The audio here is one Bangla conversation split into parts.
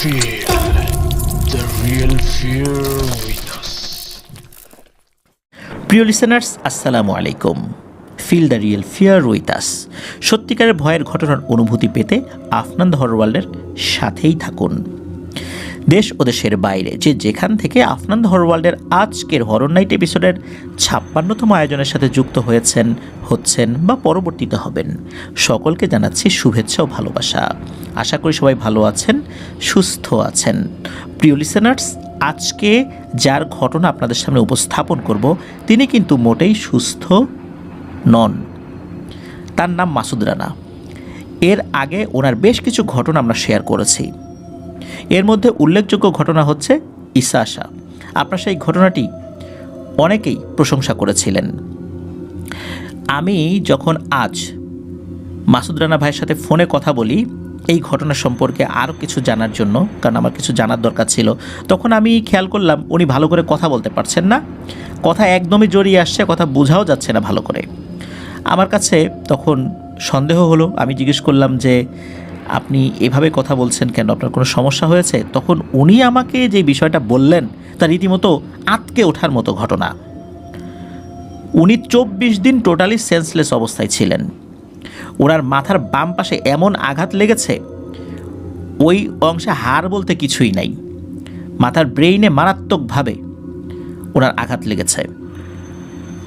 Feel the real fear with us. প্রিয় লিসেনার্স, আসসালামু আলাইকুম। Feel the real fear with us. সত্যিকারের ভয়ের ঘটনার অনুভূতি পেতে আফনান দ্য হরর ওয়ার্ল্ডের সাথেই থাকুন। দেশ ও দেশের বাইরে যে যেখান থেকে আফনান দ্য হরর ওয়ার্ল্ডের আজকের হরর নাইট এপিসোডের 56তম আয়োজনের সাথে যুক্ত হচ্ছেন বা পরবর্তীতে হবেন, সকলকে জানাচ্ছি শুভেচ্ছা ও ভালোবাসা। আশা করি সবাই ভালো আছেন, সুস্থ আছেন। প্রিয় লিসেনার্স, আজকে যার ঘটনা আপনাদের সামনে উপস্থাপন করব তিনি কিন্তু মোটেই সুস্থ নন। তার নাম মাসুদ রানা। এর আগে ওনার বেশ কিছু ঘটনা আমরা শেয়ার করেছি। এর মধ্যে উল্লেখযোগ্য ঘটনা হচ্ছে ঈসা আসা। আপনার সেই ঘটনাটি অনেকেই প্রশংসা করেছিলেন। আমি যখন আজ মাসুদ রানা ভাইয়ের সাথে ফোনে কথা বলি এই ঘটনা সম্পর্কে আরও কিছু জানার জন্য, কারণ আমার কিছু জানার দরকার ছিল, তখন আমি খেয়াল করলাম উনি ভালো করে কথা বলতে পারছেন না, কথা একদমই জড়িয়ে আসছে, কথা বোঝাও যাচ্ছে না ভালো করে। আমার কাছে তখন সন্দেহ হলো। আমি জিজ্ঞেস করলাম যে আপনি এভাবে কথা বলছেন কেন, আপনার কোনো সমস্যা হয়েছে? তখন উনি আমাকে যে বিষয়টা বললেন তা রীতিমতো আঁতকে ওঠার মতো ঘটনা। উনি 24 দিন টোটালি সেন্সলেস অবস্থায় ছিলেন। ওনার মাথার বাম পাশে এমন আঘাত লেগেছে, ওই অংশে হাড় বলতে কিছুই নাই। মাথার ব্রেইনে মারাত্মকভাবে ওনার আঘাত লেগেছে।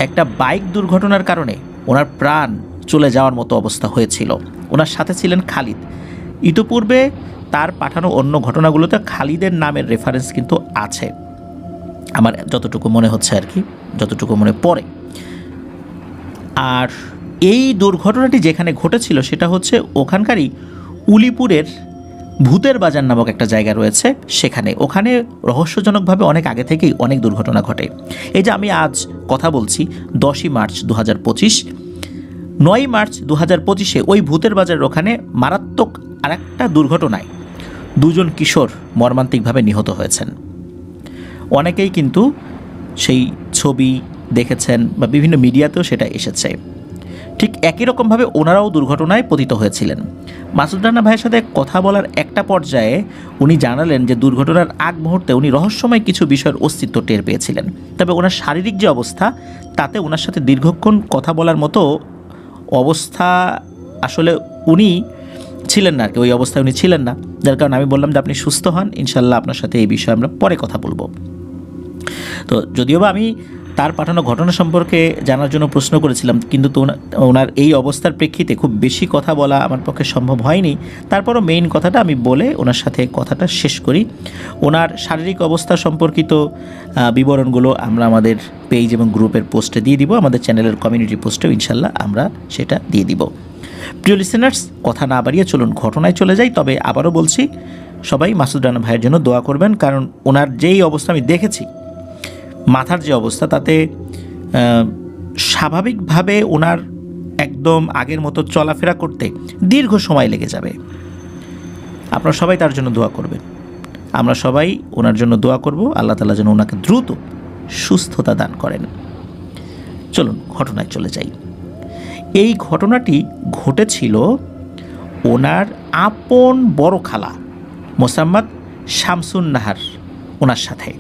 একটা বাইক দুর্ঘটনার কারণে ওনার প্রাণ চলে যাওয়ার মতো অবস্থা হয়েছিল। ওনার সাথে ছিলেন খালিদ। ইতিপূর্বে তার পাঠানো অন্য ঘটনাগুলোতে খালিদের নামের রেফারেন্স কিন্তু আছে, আমার যতটুকু মনে হচ্ছে আর কি, যতটুকু মনে পড়ে। আর এই দুর্ঘটনাটি যেখানে ঘটেছিল সেটা হচ্ছে ওখানকারই উলিপুরের ভূতের বাজার নামক একটা জায়গা রয়েছে, ওখানে রহস্যজনকভাবে অনেক আগে থেকেই অনেক দুর্ঘটনা ঘটে। এই যে আমি আজ কথা বলছি 10ই মার্চ 2025, 9ই মার্চ 2025 ওই ভূতের বাজারের ওখানে মারাত্মক আরেকটা দুর্ঘটনায় 2জন কিশোর মর্মান্তিকভাবে নিহত হয়েছেন। অনেকেই কিন্তু সেই ছবি দেখেছেন বা বিভিন্ন মিডিয়াতেও সেটা এসেছে। ঠিক একই রকমভাবে ওনারাও দুর্ঘটনায় পতিত হয়েছিলেন। মাসুদ রানা ভাইয়ের সাথে কথা বলার একটা পর্যায়ে উনি জানালেন যে দুর্ঘটনার আগ মুহূর্তে উনি রহস্যময় কিছু বিষয়ের অস্তিত্ব টের পেয়েছিলেন। তবে ওনার শারীরিক যে অবস্থা, তাতে ওনার সাথে দীর্ঘক্ষণ কথা বলার মতো অবস্থা আসলে উনি ছিলেন না আর কি, ওই অবস্থায় উনি ছিলেন না। যার কারণে আমি বললাম যে আপনি সুস্থ হন, ইনশাল্লাহ আপনার সাথে এই বিষয়ে আমরা পরে কথা বলবো। তো যদিও বা আমি তার পাঠানো ঘটনা সম্পর্কে জানার জন্য প্রশ্ন করেছিলাম, কিন্তু তো ওনার এই অবস্থার প্রেক্ষিতে খুব বেশি কথা বলা আমার পক্ষে সম্ভব হয়নি। তারপরও মেইন কথাটা আমি বলে ওনার সাথে কথাটা শেষ করি। ওনার শারীরিক অবস্থা সম্পর্কিত বিবরণগুলো আমরা আমাদের পেজ এবং গ্রুপের পোস্টে দিয়ে দিব, আমাদের চ্যানেলের কমিউনিটি পোস্টেও ইনশাল্লাহ আমরা সেটা দিয়ে দিব। প্রিয় লিসেনার্স, কথা না বাড়িয়ে চলুন ঘটনায় চলে যাই। তবে আবারও বলছি, সবাই মাসুদ রানা ভাইয়ের জন্য দোয়া করবেন, কারণ ওনার যেই অবস্থা আমি দেখেছি, মাথার যে অবস্থা, তাতে স্বাভাবিকভাবে ওনার একদম আগের মতো চলাফেরা করতে দীর্ঘ সময় লেগে যাবে। আপনারা সবাই তার জন্য দোয়া করবেন, আমরা সবাই ওনার জন্য দোয়া করব, আল্লাহ তাআলা যেন ওনাকে দ্রুত সুস্থতা দান করেন। চলুন ঘটনায় চলে যাই। এই ঘটনাটি ঘটেছিল ওনার আপন বড় খালা মোসাম্মদ শামসুন নাহার ওনার সাথে।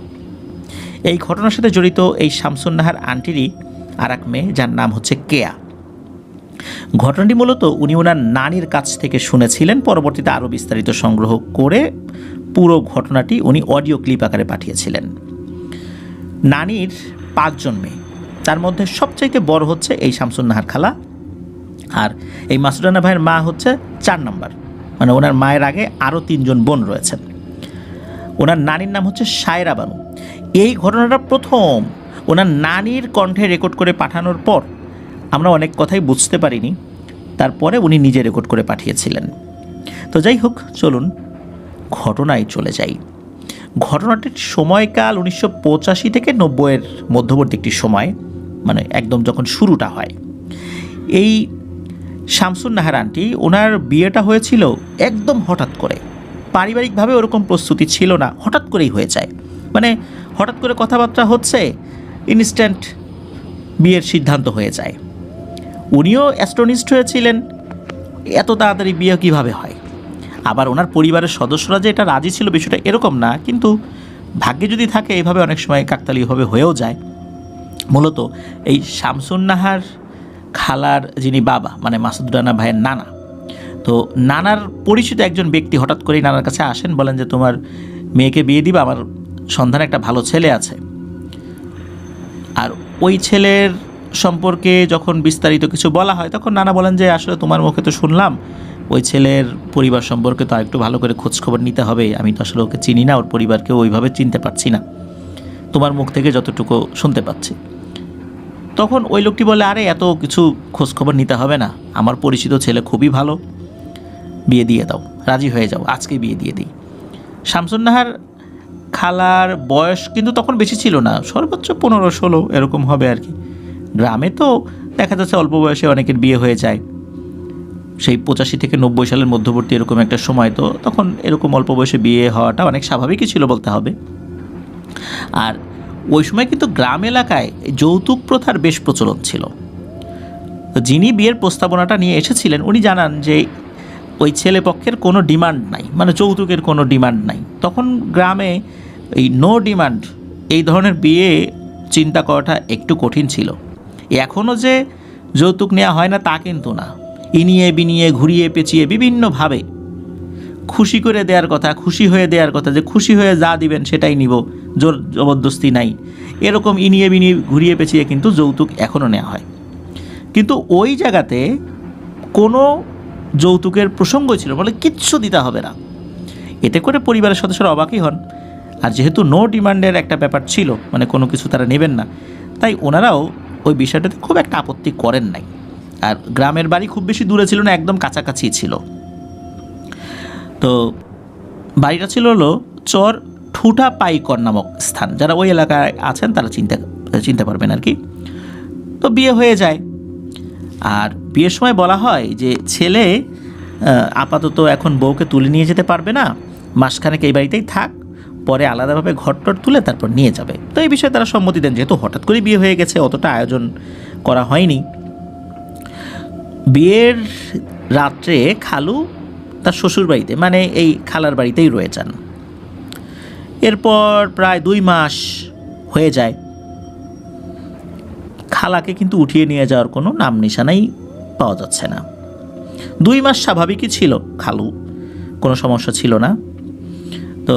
এই ঘটনার সাথে জড়িত এই শামসুন নাহার আন্টিরই আর এক মেয়ে, যার নাম হচ্ছে কেয়া। ঘটনাটি মূলত উনি ওনার নানির কাছ থেকে শুনেছিলেন, পরবর্তীতে আরও বিস্তারিত সংগ্রহ করে পুরো ঘটনাটি উনি অডিও ক্লিপ আকারে পাঠিয়েছিলেন। নানির 5 জন মেয়ে, তার মধ্যে সবচাইতে বড় হচ্ছে এই শামসুন নাহার খালা, আর এই মাসুদ রানা ভাইয়ের মা হচ্ছে 4 নম্বর, মানে ওনার মায়ের আগে আরও 3 জন বোন রয়েছেন। ওনার নানির নাম হচ্ছে সায়রা বানু। এই ঘটনাটা প্রথম ওনার নানির কণ্ঠে রেকর্ড করে পাঠানোর পর আমরা অনেক কথাই বুঝতে পারিনি, তারপরে উনি নিজে রেকর্ড করে পাঠিয়েছিলেন। তো যাই হোক, চলুন ঘটনায় চলে যাই। ঘটনাটির সময়কাল 1985 থেকে 90-এর মধ্যবর্তী একটি সময়, মানে একদম যখন শুরুটা হয়। এই শামসুন নাহার আন্টি, ওনার বিয়েটা হয়েছিল একদম হঠাৎ করে, পারিবারিকভাবে ওরকম প্রস্তুতি ছিল না, হঠাৎ করেই হয়ে যায়। মানে হঠাৎ করে কথাবার্তা হচ্ছে, ইনস্ট্যান্ট বিয়ের সিদ্ধান্ত হয়ে যায়। উনিও অ্যাস্ট্রনিস্ট হয়েছিলেন, এত তাড়াতাড়ি বিয়ে কীভাবে হয়। আবার ওনার পরিবারের সদস্যরা যে এটা রাজি ছিল বিষয়টা এরকম না, কিন্তু ভাগ্যে যদি থাকে এভাবে অনেক সময় কাকতালীয়ভাবে হয়েও যায়। মূলত এই শামসুন নাহার খালার যিনি বাবা, মানে মাসুদ রানা ভাইয়ের নানা, তো নানার পরিচিত একজন ব্যক্তি হঠাৎ করেই নানার কাছে আসেন, বলেন যে তোমার মেয়েকে বিয়ে দিবা, আমার সন্ধানে একটা ভালো ছেলে আছে। আর ওই ছেলের সম্পর্কে যখন বিস্তারিত কিছু বলা হয় তখন নানা বলেন যে আসলে তোমার মুখে তো শুনলাম, ওই ছেলের পরিবার সম্পর্কে তো আরেকটু ভালো করে খোঁজখবর নিতে হবে, আমি তো আসলে ওকে চিনি না, ওর পরিবারকেও ওইভাবে চিনতে পারছি না, তোমার মুখ থেকে যতটুকু শুনতে পাচ্ছি। তখন ওই লোকটি বলে, আরে এত কিছু খোঁজখবর নিতে হবে না, আমার পরিচিত ছেলে খুবই ভালো, বিয়ে দিয়ে দাও, রাজি হয়ে যাও, আজকে বিয়ে দিয়ে দিই। শামসুন নাহার খালার বয়স কিন্তু তখন বেশি ছিল না, সর্বোচ্চ 15-16 এরকম হবে আর কি। গ্রামে তো দেখা যাচ্ছে অল্প বয়সে অনেকের বিয়ে হয়ে যায়, সেই 85 থেকে 90 সালের মধ্যবর্তী এরকম একটা সময়, তো তখন এরকম অল্প বয়সে বিয়ে হওয়াটা অনেক স্বাভাবিকই ছিল বলতে হবে। আর ওই সময় কিন্তু গ্রাম এলাকায় যৌতুক প্রথার বেশ প্রচলন ছিল। তো যিনি বিয়ের প্রস্তাবনাটা নিয়ে এসেছিলেন উনি জানান যে ওই ছেলে পক্ষের কোনো ডিমান্ড নাই, মানে যৌতুকের কোনো ডিমান্ড নাই। তখন গ্রামে এই নো ডিমান্ড এই ধরনের বিয়ে চিন্তা করাটা একটু কঠিন ছিল। এখনও যে যৌতুক নেওয়া হয় না তা কিন্তু না, ইনিয়ে বিনিয়ে ঘুরিয়ে পেঁচিয়ে বিভিন্নভাবে খুশি করে দেওয়ার কথা, খুশি হয়ে দেওয়ার কথা, যে খুশি হয়ে যা দিবেন সেটাই নিব, জোর জবরদস্তি নাই, এরকম ইনিয়ে বিনিয়ে ঘুরিয়ে পেঁচিয়ে কিন্তু যৌতুক এখনও নেওয়া হয়। কিন্তু ওই জায়গাতে কোনো যৌতুকের প্রসঙ্গ ছিল বলে কিচ্ছু দিতে হবে না। এতে করে পরিবারের সদস্যরা অবাকই হন। আর যেহেতু নো ডিমান্ডের একটা ব্যাপার ছিল, মানে কোনো কিছু তারা নেবেন না, তাই ওনারাও ওই বিষয়টাতে খুব একটা আপত্তি করেন নাই। আর গ্রামের বাড়ি খুব বেশি দূরে ছিল না, একদম কাছাকাছি ছিল। তো বাড়িটা ছিল হলো চর ঠুটা পাইকর নামক স্থান, যারা ওই এলাকায় আছেন তারা চিনতে পারবেন আর কি। তো বিয়ে হয়ে যায়। আর বিয়ের সময় বলা হয় যে ছেলে আপাতত এখন বউকে তুলে নিয়ে যেতে পারবে না, মাসখানেক এই বাড়িতেই থাক, পরে আলাদাভাবে ঘরটর তুলে তারপর নিয়ে যাবে। তো এই বিষয়ে তারা সম্মতি দেন, যেহেতু হঠাৎ করে বিয়ে হয়ে গেছে, অতটা আয়োজন করা হয়নি। বিয়ের রাত্রে খালু তার শ্বশুর বাড়িতে, মানে এই খালার বাড়িতেই রয়ে যান। এরপর প্রায় 2 মাস হয়ে যায়, খালাকে কিন্তু উঠিয়ে নিয়ে যাওয়ার কোনো নাম নিশানাই পাওয়া যাচ্ছে না। 2 মাস স্বাভাবিকই ছিল, খালু কোনো সমস্যা ছিল না। তো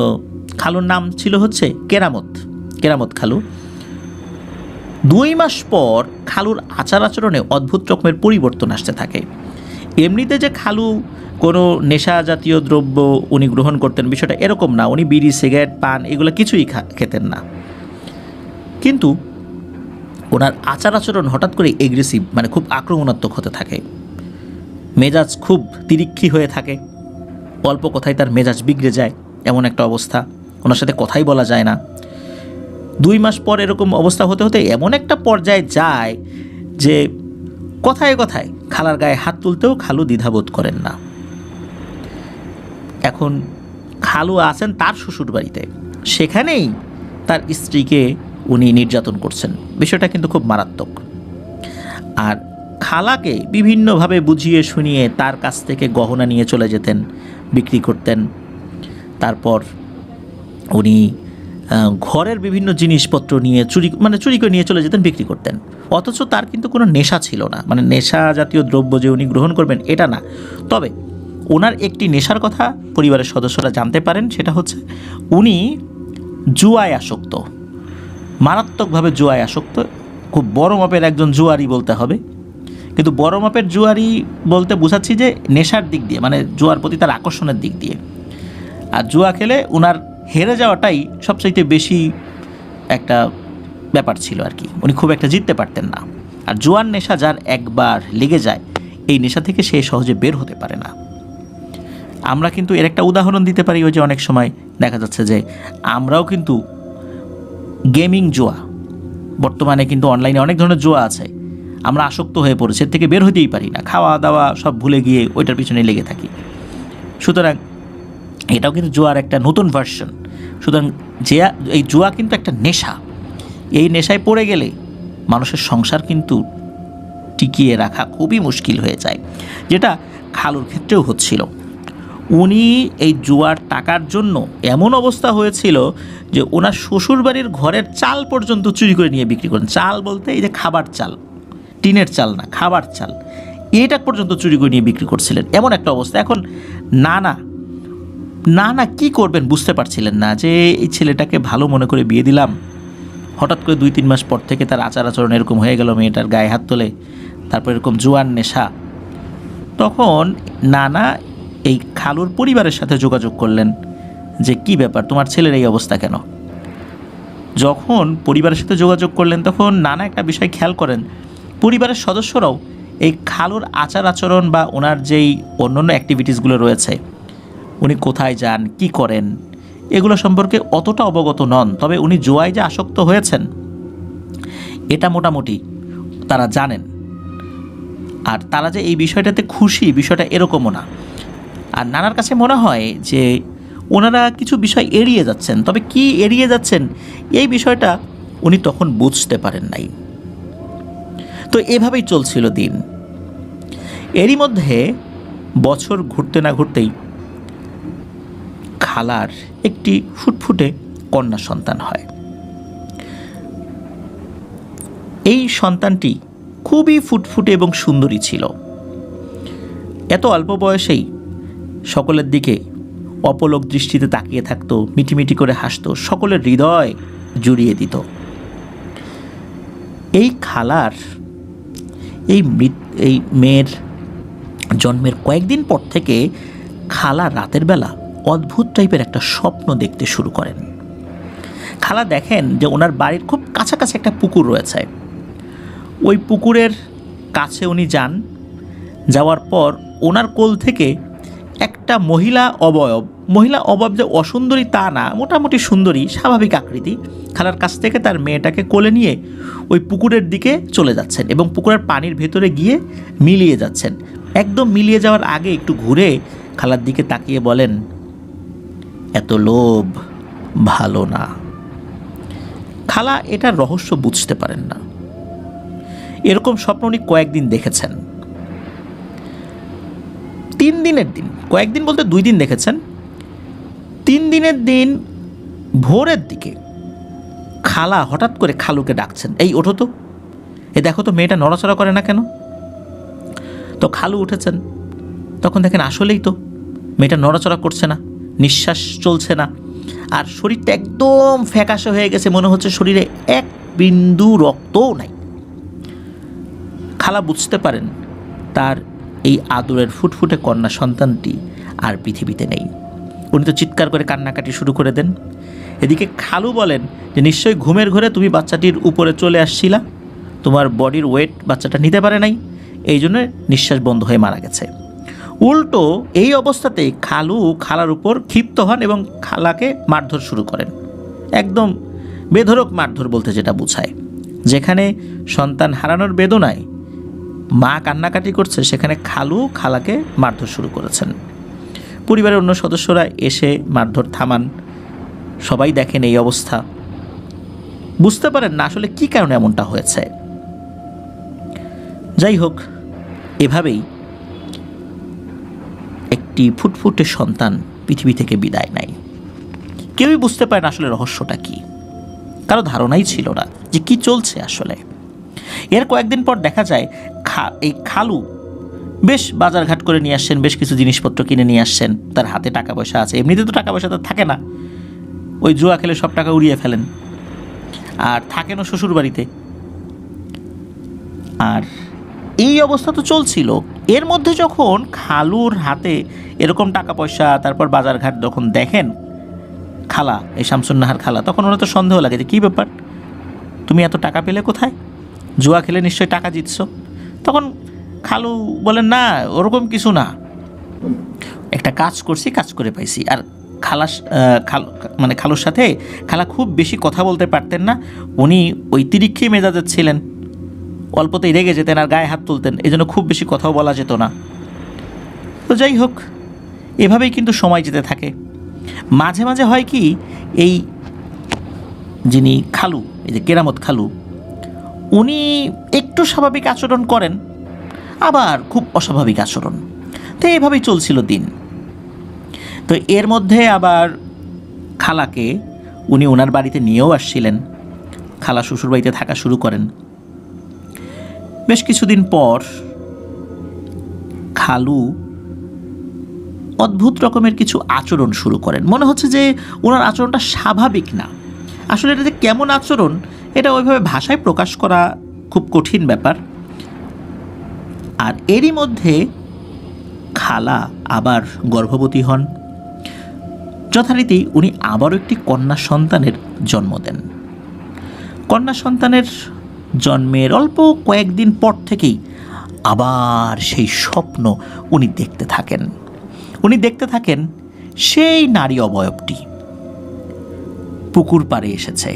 খালুর নাম ছিল হচ্ছে কেরামত খালু। 2 মাস পর খালুর আচার আচরণে অদ্ভুত রকমের পরিবর্তন আসতে থাকে। এমনিতে যে খালু কোনো নেশা জাতীয় দ্রব্য উনি গ্রহণ করতেন বিষয়টা এরকম না, উনি বিড়ি সিগারেট পান এগুলো কিছুই খেতেন না, কিন্তু ওনার আচার আচরণ হঠাৎ করে এগ্রেসিভ, মানে খুব আক্রমণাত্মক হতে থাকে। মেজাজ খুব তিরিক্ষি হয়ে থাকে, অল্প কথায় তার মেজাজ বিগড়ে যায়, এমন একটা অবস্থা, ওনার সাথে কথাই বলা যায় না। 2 মাস পর এরকম অবস্থা হতে হতে এমন একটা পর্যায়ে যায় যে কথায় কথায় খালার গায়ে হাত তুলতেও খালু দ্বিধাবোধ করেন না। এখন খালু আছেন তার শ্বশুর বাড়িতে, সেখানেই তার স্ত্রীকে উনি নির্যাতন করছেন, বিষয়টা কিন্তু খুব মারাত্মক। আর খালাকে বিভিন্নভাবে বুঝিয়ে শুনিয়ে তার কাছ থেকে গহনা নিয়ে চলে যেতেন, বিক্রি করতেন। তারপর উনি ঘরের বিভিন্ন জিনিসপত্র নিয়ে চুরি করে নিয়ে চলে যেতেন, বিক্রি করতেন। অথচ তার কিন্তু কোনো নেশা ছিল না, মানে নেশা জাতীয় দ্রব্য যে উনি গ্রহণ করবেন এটা না। তবে ওনার একটি নেশার কথা পরিবারের সদস্যরা জানতে পারেন, সেটা হচ্ছে উনি জুয়ায় আসক্ত, মারাত্মকভাবে জুয়ায় আসক্ত, খুব বড় মাপের একজন জুয়ারি বলতে হবে। কিন্তু বড় মাপের জুয়ারি বলতে বোঝাচ্ছি যে নেশার দিক দিয়ে, মানে জুয়ার প্রতি তার আকর্ষণের দিক দিয়ে। আর জুয়া খেলে ওনার হেরে যাওয়াটাই সবচাইতে বেশি একটা ব্যাপার ছিল আর কি, উনি খুব একটা জিততে পারতেন না। আর জুয়ার নেশা যার একবার লেগে যায়, এই নেশা থেকে সে সহজে বের হতে পারে না। আমরা কিন্তু এর একটা উদাহরণ দিতে পারি, ওই যে অনেক সময় দেখা যাচ্ছে যে আমরাও কিন্তু গেমিং জুয়া, বর্তমানে কিন্তু অনলাইনে অনেক ধরনের জুয়া আছে, আমরা আসক্ত হয়ে পড়েছি, এর থেকে বের হতেই পারি না, খাওয়া দাওয়া সব ভুলে গিয়ে ওইটার পিছনে লেগে থাকি। সুতরাং এটাও কিন্তু জুয়ার একটা নতুন ভার্সন। সুতরাং এই জুয়া কিন্তু একটা নেশা, এই নেশায় পড়ে গেলে মানুষের সংসার কিন্তু টিকিয়ে রাখা খুবই মুশকিল হয়ে যায়, যেটা খালুর ক্ষেত্রেও হচ্ছিল। উনি এই জুয়ার টাকার জন্য এমন অবস্থা হয়েছিল যে ওনার শ্বশুরবাড়ির ঘরের চাল পর্যন্ত চুরি করে নিয়ে বিক্রি করেন। চাল বলতে এই যে খাবার চাল, টিনের চাল না, খাবার চাল, এটা পর্যন্ত চুরি করে নিয়ে বিক্রি করছিলেন, এমন একটা অবস্থা। এখন না কি করবেন বুঝতে পারছিলেন না, যে এই ছেলেটাকে ভালো মনে করে বিয়ে দিলাম, হঠাৎ করে 2-3 মাস পর থেকে তার আচার আচরণ এরকম হয়ে গেল, মেয়েটার গায়ে হাত তোলে, তারপর এরকম জুয়ার নেশা। তখন নানা এই খালুর পরিবারের সাথে যোগাযোগ করলেন যে কি ব্যাপার, তোমার ছেলের এই অবস্থা কেন? যখন পরিবারের সাথে যোগাযোগ করলেন তখন নানা একটা বিষয় খেয়াল করেন, পরিবারের সদস্যরাও এই খালুর আচার আচরণ বা ওনার যেই অন্যান্য অ্যাক্টিভিটিসগুলো রয়েছে, উনি কোথায় যান, কি করেন, এগুলো সম্পর্কে অতটা অবগত নন। তবে উনি জুয়ায় যে আসক্ত হয়েছেন এটা মোটামুটি তারা জানেন। আর তারা যে এই বিষয়টাতে খুশি, বিষয়টা এরকমও না। আর নানার কাছে মনে হয় যে ওনারা কিছু বিষয় এড়িয়ে যাচ্ছেন, তবে কি এড়িয়ে যাচ্ছেন এই বিষয়টা উনি তখন বুঝতে পারেন নাই। তো এভাবেই চলছিল দিন। এরই মধ্যে বছর ঘুরতে না ঘুরতেই খালার একটি ফুটফুটে কন্যা সন্তান হয়। এই সন্তানটি খুবই ফুটফুটে এবং সুন্দরী ছিল। এত অল্প বয়সেই সকলের দিকে অপলক দৃষ্টিতে তাকিয়ে থাকতো, মিটিমিটি করে হাসতো, সকলের হৃদয় জুড়িয়ে দিত। এই খালার এই মেয়ের জন্মের কয়েকদিন পর থেকে খালা রাতের বেলা অদ্ভুত টাইপের একটা স্বপ্ন দেখতে শুরু করেন। খালা দেখেন যে ওনার বাড়ির খুব কাছাকাছি একটা পুকুর রয়েছে। ওই পুকুরের কাছে উনি যান, যাওয়ার পর ওনার কোল থেকে একটা মহিলা অবয়ব যে অসুন্দরী তা না, মোটামুটি সুন্দরী, স্বাভাবিক আকৃতি, খালার কাছ থেকে তার মেয়েটাকে কোলে নিয়ে ওই পুকুরের দিকে চলে যাচ্ছেন এবং পুকুরের পানির ভেতরে গিয়ে মিলিয়ে যাচ্ছেন। একদম মিলিয়ে যাওয়ার আগে একটু ঘুরে খালার দিকে তাকিয়ে বলেন, এত লোভ ভালো না। খালা এটার রহস্য বুঝতে পারেন না। এরকম স্বপ্ন উনি কয়েকদিন দেখেছেন। 3 দিনের দিন, কয়েকদিন বলতে 2 দিন দেখেছেন। 3 দিনের দিন ভোরের দিকে খালা হঠাৎ করে খালুকে ডাকছেন, এই ওঠো তো, এ দেখো তো মেয়েটা নড়াচড়া করে না কেন? তো খালু উঠেছেন, তখন দেখেন আসলেই তো মেয়েটা নড়াচড়া করছে না, নিঃশ্বাস চলছে না, আর শরীরটা একদম ফ্যাকাশে হয়ে গেছে, মনে হচ্ছে শরীরে এক বিন্দু রক্তও নাই। খালা বুঝতে পারেন তার এই আদরের ফুটফুটে কন্যা সন্তানটি আর পৃথিবীতে নেই। উনি তো চিৎকার করে কান্নাকাটি শুরু করে দেন। এদিকে খালু বলেন যে নিশ্চয়ই ঘুমের ঘরে তুমি বাচ্চাটির উপরে চলে আসছিলা, তোমার বডির ওয়েট বাচ্চাটা নিতে পারে নাই, এই জন্য নিঃশ্বাস বন্ধ হয়ে মারা গেছে। উল্টো এই অবস্থাতেই খালু খালার উপর ক্ষিপ্ত হন এবং খালাকে মারধর শুরু করেন। একদম বেধড়ক মারধর বলতে যেটা বোঝায়, যেখানে সন্তান হারানোর বেদনায় মা কান্নাকাটি করছে, সেখানে খালু খালাকে মারধর শুরু করেছেন। পরিবারের অন্য সদস্যরা এসে মারধর থামান। সবাই দেখেন এই অবস্থা, বুঝতে পারেন না আসলে কী কারণে এমনটা হয়েছে। যাই হোক, এভাবেই একটি ফুটফুটে সন্তান পৃথিবী থেকে বিদায় নেয়। কেউই বুঝতে পারে না আসলে রহস্যটা কী, কারো ধারণাই ছিল না যে কি চলছে আসলে। এর কয়েকদিন পর দেখা যায় এই খালু বেশ বাজারঘাট করে নিয়ে আসছেন, বেশ কিছু জিনিসপত্র কিনে নিয়ে আসছেন, তার হাতে টাকা পয়সা আছে। এমনিতে তো টাকা পয়সা তার থাকে না, ওই জুয়া খেলে সব টাকা উড়িয়ে ফেলেন, আর থাকেনও শ্বশুর বাড়িতে। আর এই অবস্থা তো চলছিল। এর মধ্যে যখন খালুর হাতে এরকম টাকা পয়সা, তারপর বাজারঘাট যখন দেখেন খালা, এই শামসুন্নাহার খালা, তখন ওরা তো সন্দেহ লাগে যে কী ব্যাপার, তুমি এত টাকা পেলে কোথায়? জুয়া খেলে নিশ্চয়ই টাকা জিতছো। তখন খালু বলেন, না ওরকম কিছু না, একটা কাজ করছি, কাজ করে পাইছি। আর খালুর সাথে খালা খুব বেশি কথা বলতে পারতেন না, উনি ওই তিরিক্ষি মেজাজের ছিলেন, অল্পতেই রেগে যেতেন আর গায়ে হাত তুলতেন, এই জন্য খুব বেশি কথাও বলা যেত না। তো যাই হোক, এভাবেই কিন্তু সময় যেতে থাকে। মাঝে মাঝে হয় কি, এই যিনি খালু, এই যে কেরামত খালু, উনি একটু স্বাভাবিক আচরণ করেন, আবার খুব অস্বাভাবিক আচরণ। তো এইভাবেই চলছিল দিন। তো এর মধ্যে আবার খালাকে উনি ওনার বাড়িতে নিয়েও আসছিলেন। খালা শ্বশুরবাড়িতে থাকা শুরু করেন। বেশ কিছুদিন পর খালু অদ্ভুত রকমের কিছু আচরণ শুরু করেন। মনে হচ্ছে যে ওনার আচরণটা স্বাভাবিক না। আসলে এটা যে কেমন আচরণ, এটা ওইভাবে ভাষায় প্রকাশ করা খুব কঠিন ব্যাপার। আর এরই মধ্যে খালা আবার গর্ভবতী হন। যথারীতি উনি আবারও একটি কন্যা সন্তানের জন্ম দেন। কন্যা সন্তানের জন্মের অল্প কয়েকদিন পর থেকেই আবার সেই স্বপ্ন উনি দেখতে থাকেন। উনি দেখতে থাকেন সেই নারী অবয়বটি পুকুর পাড়ে এসেছে।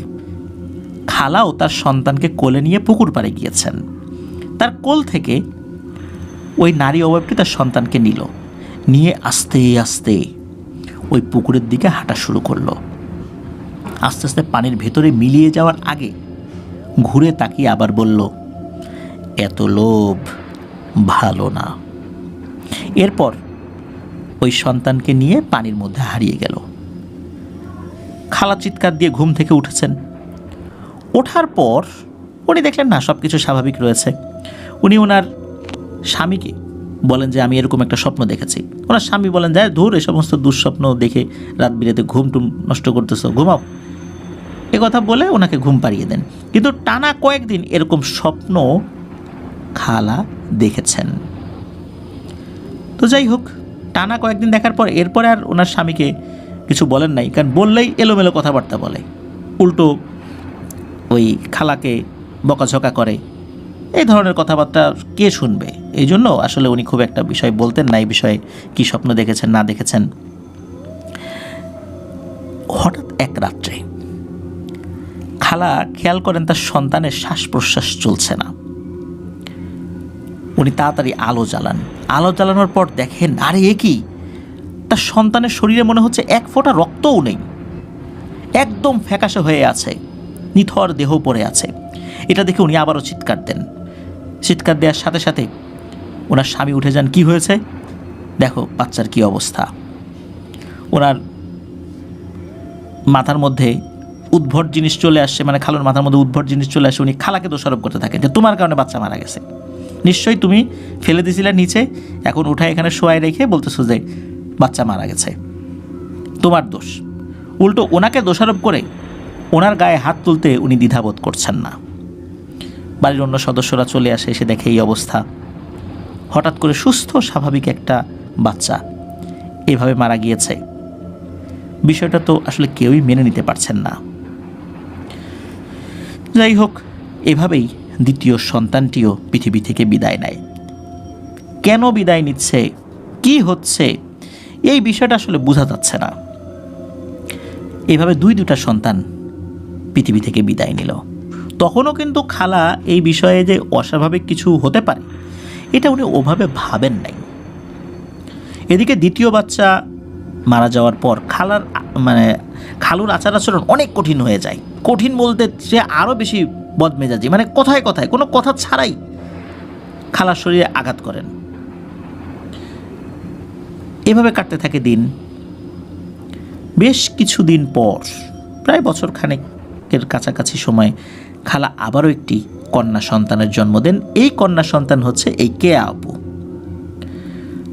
খালাও তার সন্তানকে কোলে নিয়ে পুকুর পাড়ে গিয়েছেন। তার কোল থেকে ওই নারী অবয়বটি তার সন্তানকে নিয়ে আস্তে আস্তে ওই পুকুরের দিকে হাঁটা শুরু করলো। আস্তে আস্তে পানির ভেতরে মিলিয়ে যাওয়ার আগে ঘুরে তাকিয়ে আবার বলল, এত লোভ ভালো না। এরপর ওই সন্তানকে নিয়ে পানির মধ্যে হারিয়ে গেল। খালা চিৎকার দিয়ে ঘুম থেকে উঠেছেন। ওঠার পর উনি দেখলেন না, সব কিছু স্বাভাবিক রয়েছে। উনি ওনার স্বামীকে বলেন যে আমি এরকম একটা স্বপ্ন দেখেছি। ওনার স্বামী বলেন যে ধুর, এই সমস্ত দুঃস্বপ্ন দেখে রাত বিরেতে ঘুম টুম নষ্ট করতেছো, ঘুমাও। এ কথা বলে ওনাকে ঘুম পাড়িয়ে দেন। কিন্তু টানা কয়েকদিন এরকম স্বপ্ন খালা দেখেছেন। তো যাই হোক, টানা কয়েকদিন দেখার পর এরপরে আর ওনার স্বামীকে কিছু বলেন নাই, কারণ বললেই এলোমেলো কথাবার্তা বলে, উল্টো ওই খালাকে বকাঝকা করে, এই ধরনের কথাবার্তা কে শুনবে। এই জন্য আসলে উনি খুব একটা বিষয় বলতেন না, এই বিষয়ে কী স্বপ্ন দেখেছেন না দেখেছেন। হঠাৎ এক রাত্রে খালা খেয়াল করেন তার সন্তানের শ্বাস প্রশ্বাস চলছে না। উনি তাড়াতাড়ি আলো জ্বালান। আলো জ্বালানোর পর দেখেন, আরে এ কি, তার সন্তানের শরীরে মনে হচ্ছে এক ফোঁটা রক্তও নেই, একদম ফ্যাকাশে হয়ে আছে, নিথর দেহ পড়ে আছে। এটা দেখে উনি আবারও চিৎকার দেন। চিৎকার দেওয়ার সাথে সাথে ওনার স্বামী উঠে যান। কি হয়েছে দেখো, বাচ্চার কি অবস্থা। ওনার মাথার মধ্যে উদ্ভট জিনিস চলে আসছে, মানে খালুর মাথার মধ্যে উদ্ভট জিনিস চলে আসে। উনি খালাকে দোষারোপ করতে থাকেন যে তোমার কারণে বাচ্চা মারা গেছে, নিশ্চয়ই তুমি ফেলে দিয়েছিলে নিচে, এখন উঠায় এখানে শোয়াই রেখে বলতেছো যে বাচ্চা মারা গেছে, তোমার দোষ। উল্টো ওনাকে দোষারোপ করে ওনার গায়ে হাত তুলতে উনি দ্বিধাবোধ করছেন না। বাড়ির অন্য সদস্যরা চলে আসে, এসে দেখে এই অবস্থা। হঠাৎ করে সুস্থ স্বাভাবিক একটা বাচ্চা এভাবে মারা গিয়েছে, বিষয়টা তো আসলে কেউই মেনে নিতে পারছেন না। যাই হোক, এভাবেই দ্বিতীয় সন্তানটিও পৃথিবী থেকে বিদায় নেয়। কেন বিদায় নিচ্ছে, কি হচ্ছে, এই বিষয়টা আসলে বোঝা যাচ্ছে না। এইভাবে দুটা সন্তান পৃথিবী থেকে বিদায় নিল। তখনও কিন্তু খালা এই বিষয়ে যে অস্বাভাবিক কিছু হতে পারে এটা উনি ওভাবে ভাবেন নাই। এদিকে দ্বিতীয় বাচ্চা মারা যাওয়ার পর খালুর আচার আচরণ অনেক কঠিন হয়ে যায়। কঠিন বলতে সে আরও বেশি বদমেজাজি, মানে কথায় কথায় কোনো কথা ছাড়াই খালার শরীরে আঘাত করেন। এভাবে কাটতে থাকে দিন। বেশ কিছুদিন পর, প্রায় বছর খানেকের কাছাকাছি সময়, খালা আবারও একটি কন্যা সন্তানের জন্ম দেন। এই কন্যা সন্তান হচ্ছে এই কেয়া আপু।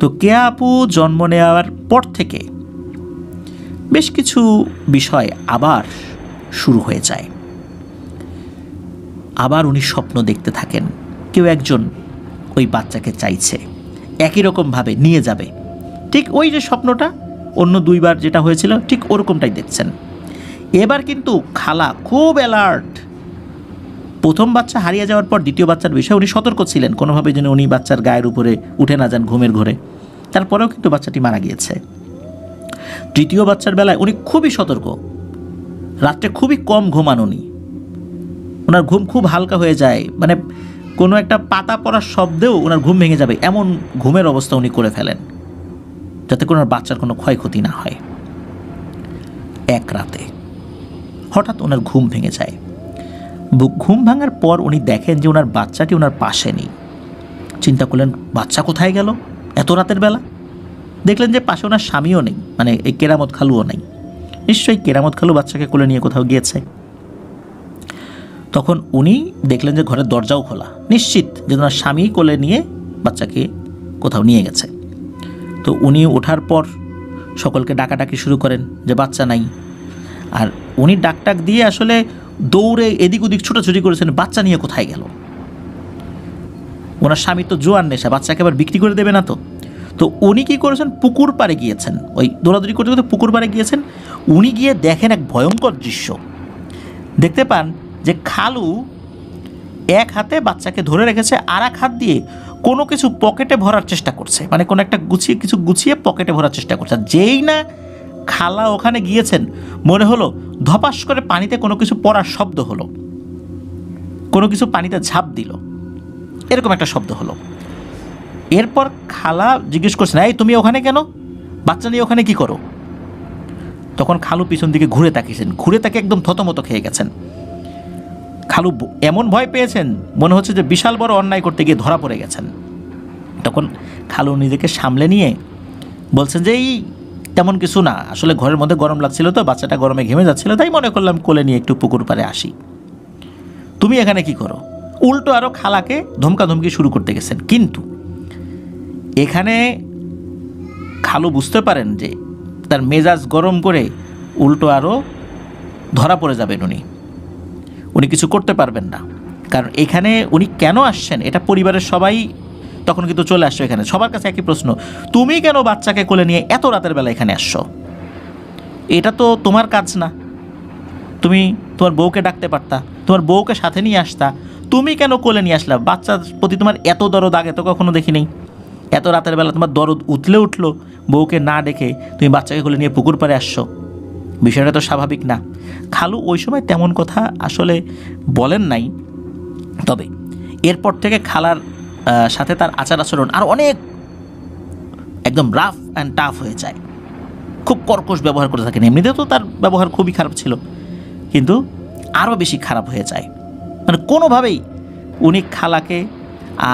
তো কেয়া আপু জন্ম নেওয়ার পর থেকে বেশ কিছু বিষয় আবার শুরু হয়ে যায়। আবার উনি স্বপ্ন দেখতে থাকেন, কেউ একজন ওই বাচ্চাকে চাইছে, একই রকমভাবে নিয়ে যাবে। ঠিক ওই যে স্বপ্নটা অন্য দুইবার যেটা হয়েছিল, ঠিক ওরকমটাই দেখছেন। এবার কিন্তু খালা খুব অ্যালার্ট। প্রথম বাচ্চা হারিয়ে যাওয়ার পর দ্বিতীয় বাচ্চার বিষয়ে উনি সতর্ক ছিলেন, কোনোভাবে যেন উনি বাচ্চার গায়ের উপরে উঠে না যান ঘুমের ঘোরে। তারপরেও কিন্তু বাচ্চাটি মারা গিয়েছে। তৃতীয় বাচ্চার বেলায় উনি খুবই সতর্ক, রাত্রে খুবই কম ঘুমান উনি। ওনার ঘুম খুব হালকা হয়ে যায়, মানে কোনো একটা পাতা পড়ার শব্দেও ওনার ঘুম ভেঙে যাবে, এমন ঘুমের অবস্থা উনি করে ফেলেন, যাতে কোনো বাচ্চার কোনো ক্ষয়ক্ষতি না হয়। এক রাতে হঠাৎ ওনার ঘুম ভেঙে যায়। ঘুম ভাঙার পর উনি দেখেন যে ওনার বাচ্চাটি ওনার পাশে নেই। চিন্তা করলেন, বাচ্চা কোথায় গেল এত রাতের বেলা? দেখলেন যে পাশে ওনার স্বামীও নেই, মানে এই কেরামত খালুও নেই। নিশ্চয়ই কেরামত খালু বাচ্চাকে কোলে নিয়ে কোথাও গিয়েছে। তখন উনি দেখলেন যে ঘরের দরজাও খোলা, নিশ্চিত যে ওনার স্বামী কোলে নিয়ে বাচ্চাকে কোথাও নিয়ে গেছে। তো উনি ওঠার পর সকলকে ডাকাডাকি শুরু করেন যে বাচ্চা নাই। আর উনি ডাকটাক দিয়ে আসলে দৌড়ে এদিক ওদিক ছুটোছুটি করেছেন, বাচ্চা নিয়ে কোথায় গেল। ওনার স্বামী তো জোয়ান নেশা, বাচ্চাকে আবার বিক্রি করে দেবে না। তো উনি কী করেছেন, পুকুর পাড়ে গিয়েছেন, ওই দৌড়াদৌড়ি করতে করতে পুকুর পাড়ে গিয়েছেন। উনি গিয়ে দেখেন এক ভয়ঙ্কর দৃশ্য দেখতে পান যে খালু এক হাতে বাচ্চাকে ধরে রেখেছে, আর এক হাত দিয়ে কোনো কিছু পকেটে ভরার চেষ্টা করছে, মানে কোনো একটা কিছু গুছিয়ে পকেটে ভরার চেষ্টা করছে। যেই না খালা ওখানে গিয়েছেন, মনে হলো ধপাস করে পানিতে কোনো কিছু পড়ার শব্দ হলো, কোনো কিছু পানিতে ঝাঁপ দিল, এরকম একটা শব্দ হলো। এরপর খালা জিজ্ঞেস করছেন, এই তুমি ওখানে কেন, বাচ্চা নিয়ে ওখানে কি করো? তখন খালু পিছন দিকে ঘুরে তাকিয়েছেন, ঘুরে তাকে একদম থতমত খেয়ে গেছেন। খালু এমন ভয় পেয়েছেন, মনে হচ্ছে যে বিশাল বড় অন্যায় করতে গিয়ে ধরা পড়ে গেছেন। তখন খালু নিজেকে সামলে নিয়ে বলছেন যে এই তেমন কিছু না, আসলে ঘরের মধ্যে গরম লাগছিল তো, বাচ্চাটা গরমে ঘেমে যাচ্ছিল, তাই মনে করলাম কোলে নিয়ে একটু পুকুর পাড়ে আসি। তুমি এখানে কি করো? উল্টো আরও খালাকে ধমকাধমকি শুরু করতে গেছেন। কিন্তু এখানে খালু বুঝতে পারেন যে তার মেজাজ গরম করে উল্টো আরও ধরা পড়ে যাবেন উনি কিছু করতে পারবেন না। কারণ এখানে উনি কেন আসছেন এটা পরিবারের সবাই তখন কিন্তু চলে আসছো এখানে। সবার কাছে একই প্রশ্ন, তুমি কেন বাচ্চাকে কোলে নিয়ে এত রাতের বেলা এখানে আসছো? এটা তো তোমার কাজ না, তুমি তোমার বউকে ডাকতে পারতা, তোমার বউকে সাথে নিয়ে আসতা, তুমি কেন কোলে নিয়ে আসলা? বাচ্চার প্রতি তোমার এত দরদ আগে তো কখনো দেখি নেই। এত রাতের বেলা তোমার দরদ উঠলো, বউকে না ডেকে তুমি বাচ্চাকে কোলে নিয়ে পুকুর পাড়ে আসছো, বিষয়টা তো স্বাভাবিক না। খালু ওই সময় তেমন কথা আসলে বলেন নাই, তবে এরপর থেকে খালার সাথে তার আচার আচরণ আর অনেক একদম রাফ অ্যান্ড টাফ হয়ে যায়, খুব কর্কশ ব্যবহার করে থাকেন। এমনিতেও তো তার ব্যবহার খুবই খারাপ ছিল, কিন্তু আরও বেশি খারাপ হয়ে যায়। মানে কোনোভাবেই উনি খালাকে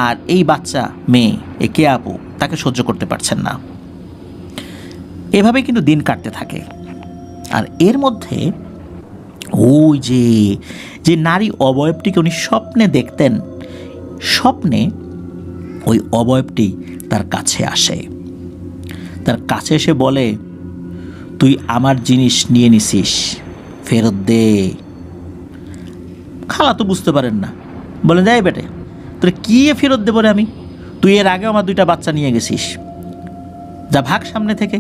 আর এই বাচ্চা মেয়ে এ কে আপু তাকে সহ্য করতে পারছেন না। এভাবেই কিন্তু দিন কাটতে থাকে। আর এর মধ্যে ওই যে নারী অবয়বটিকে উনি স্বপ্নে দেখতেন, স্বপ্নে ওই অবয়বটি তার কাছে আসে, তার কাছে এসে বলে, তুই আমার জিনিস নিয়ে নিছিস, ফেরত দে। খালা তো বুঝতে পারেন না, বলেন, যাই বেটে, তোর কী ফেরত দেবো রে আমি? তুই এর আগেও আমার 2টা বাচ্চা নিয়ে গেছিস, যা ভাগ সামনে থেকে,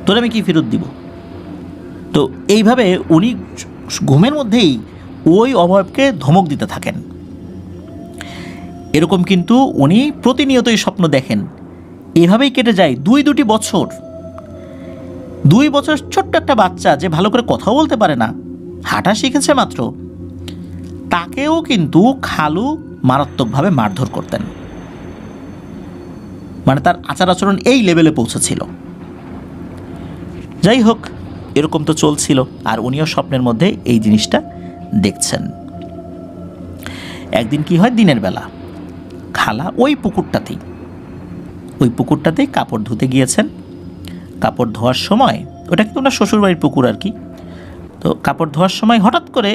তোর আমি কি ফেরত দিব? তো এইভাবে উনি ঘুমের মধ্যেই ওই অবয়বকে ধমক দিতে থাকেন। এরকম কিন্তু উনি প্রতিনিয়তই স্বপ্ন দেখেন। এভাবেই কেটে যায় 2 বছর। 2 বছর ছোট্ট একটা বাচ্চা যে ভালো করে কথাও বলতে পারে না, হাঁটা শিখেছে মাত্র, তাকেও কিন্তু খালু মারাত্মকভাবে মারধর করতেন। মানে তার আচার আচরণ এই লেভেলে পৌঁছেছিল। যাই হোক, এরকম তো চলছিল, আর উনিও স্বপ্নের মধ্যে এই জিনিসটা দেখছেন। একদিন কি হয়, দিনের বেলা খালা ওই পুকুরটাতেই কাপড় ধুতে গিয়েছেন। কাপড় ধোয়ার সময়, ওটা কিন্তু ওনার শ্বশুরবাড়ির পুকুর আর কি, তো কাপড় ধোয়ার সময় হঠাৎ করে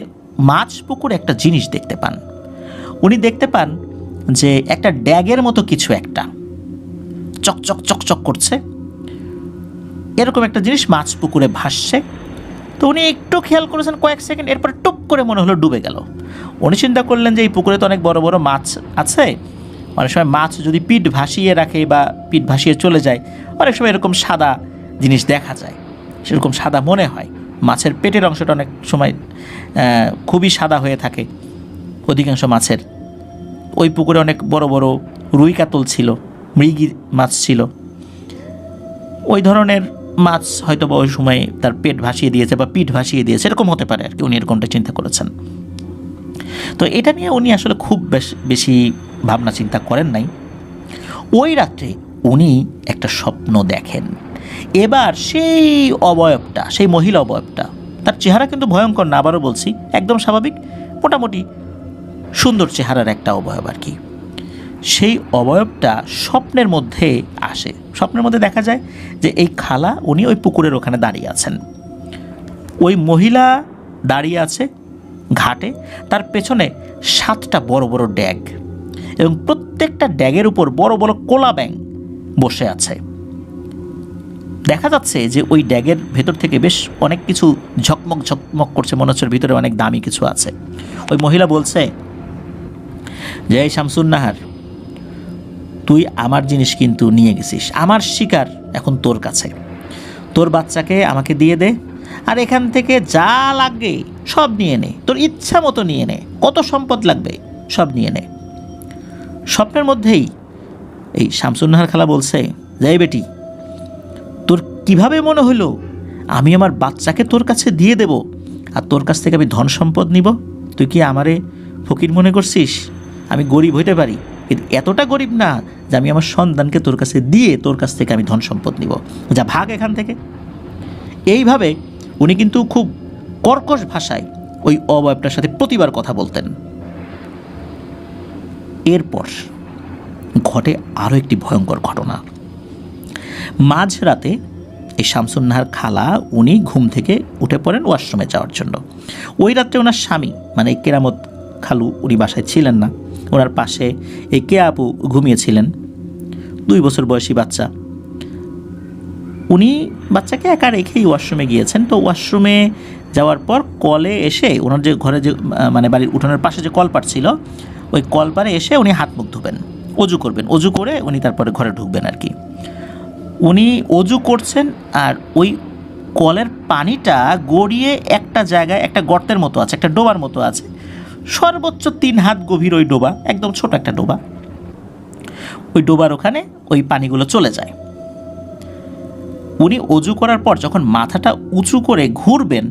মাছ পুকুরে একটা জিনিস দেখতে পান। উনি দেখতে পান যে একটা ড্যাগের মতো কিছু একটা চকচক চকচক করছে, এরকম একটা জিনিস মাছ পুকুরে ভাসছে। তো উনি একটু খেয়াল করেছেন কয়েক সেকেন্ড, এরপর টুপ করে মনে হলো ডুবে গেল। উনি চিন্তা করলেন যে এই পুকুরে তো অনেক বড় বড় মাছ আছে, অনেক সময় মাছ যদি পিঠ ভাসিয়ে রাখে বা পিঠ ভাসিয়ে চলে যায়, অনেক সময় এরকম সাদা জিনিস দেখা যায়, সেরকম সাদা মনে হয়। মাছের পেটের অংশটা অনেক সময় খুবই সাদা হয়ে থাকে অধিকাংশ মাছের। ওই পুকুরে অনেক বড় বড় রুই কাতল ছিল, মৃগী মাছ ছিল, ওই ধরনের মাছ হয়তো বা ওই সময় তার পেট ভাসিয়ে দিয়েছে বা পিঠ ভাসিয়ে দিয়েছে, এরকম হতে পারে আর কি। উনি এরকমটা চিন্তা করেছেন। তো এটা নিয়ে উনি আসলে খুব বেশি ভাবনা চিন্তা করেন নাই। ওই রাত্রে উনি একটা স্বপ্ন দেখেন। এবার সেই অবয়বটা, সেই মহিলা অবয়বটা, তার চেহারা কিন্তু ভয়ঙ্কর না, আবারও বলছি, একদম স্বাভাবিক, মোটামুটি সুন্দর চেহারার একটা অবয়ব আর কি। সেই অবয়বটা স্বপ্নের মধ্যে আসে। স্বপ্নের মধ্যে দেখা যায় যে এই খালা উনি ওই পুকুরের ওখানে দাঁড়িয়ে আছেন, ওই মহিলা দাঁড়িয়ে আছে ঘাটে, তার পেছনে 7টা বড় বড় ড্যাগ, এবং প্রত্যেকটা ড্যাগের উপর বড় বড় কোলা ব্যাঙ বসে আছে। দেখা যাচ্ছে যে ওই ড্যাগের ভেতর থেকে বেশ অনেক কিছু ঝকমক ঝকমক করছে, মনে হচ্ছে ভিতরে অনেক দামি কিছু আছে। ওই মহিলা বলছে যে এই শামসুন নাহার, তুই আমার জিনিস কিন্তু নিয়ে গেছিস, আমার শিকার এখন তোর কাছে, তোর বাচ্চাকে আমাকে দিয়ে দে, আর এখান থেকে যা লাগে সব নিয়ে নে, তোর ইচ্ছা মতো নিয়ে নে, কত সম্পদ লাগবে সব নিয়ে নে। স্বপ্নের মধ্যেই এই শামসুন নাহার খালা বলছে, যাই বেটি, তোর কিভাবে মনে হলো আমি আমার বাচ্চাকে তোর কাছে দিয়ে দেব আর তোর কাছ থেকে আমি ধন সম্পদ নিব? তুই কি আমারে ফকির মনে করছিস? আমি গরিব হইতে পারি, কিন্তু এতটা গরিব না যে আমি আমার সন্তানকে তোর কাছে দিয়ে তোর কাছ থেকে আমি ধন সম্পদ নিব, যা ভাগ এখান থেকে। এইভাবে উনি কিন্তু খুব কর্কশ ভাষায় ওই অবয়বটার সাথে প্রতিবার কথা বলতেন। এরপর ঘটে আরও একটি ভয়ঙ্কর ঘটনা। মাঝরাতে এই শামসুন নাহার খালা উনি ঘুম থেকে উঠে পড়েন ওয়াশরুমে যাওয়ার জন্য। ওই রাত্রে ওনার স্বামী মানে কেরামত খালু উনি বাসায় ছিলেন না, ওনার পাশে এই কে আপু ঘুমিয়েছিলেন, 2 বছর বয়সী বাচ্চা। উনি বাচ্চাকে একা রেখেই ওয়াশরুমে গিয়েছেন। তো ওয়াশরুমে যাওয়ার পর কলে এসে ওনার যে ঘরে যে মানে বাড়ির উঠোনের পাশে যে কলপাট ছিল, ওই কলপারে এসে উনি হাত মুখ ধুবেন, অজু করবেন, অজু করে উনি তারপরে ঘরে ঢুকবেন আর কি। উনি অজু করছেন আর ওই কলের পানিটা গড়িয়ে একটা জায়গায় একটা গর্তের মতো আছে, একটা ডোবার মতো আছে, সর্বোচ্চ 3 হাত গভীর ওই ডোবা, একদম ছোট একটা ডোবা। ওই ডোবার ওখানে ওই পানিগুলো চলে যায়। উনি অজু করার পর যখন মাথাটা উঁচু করে ঘুরবেন,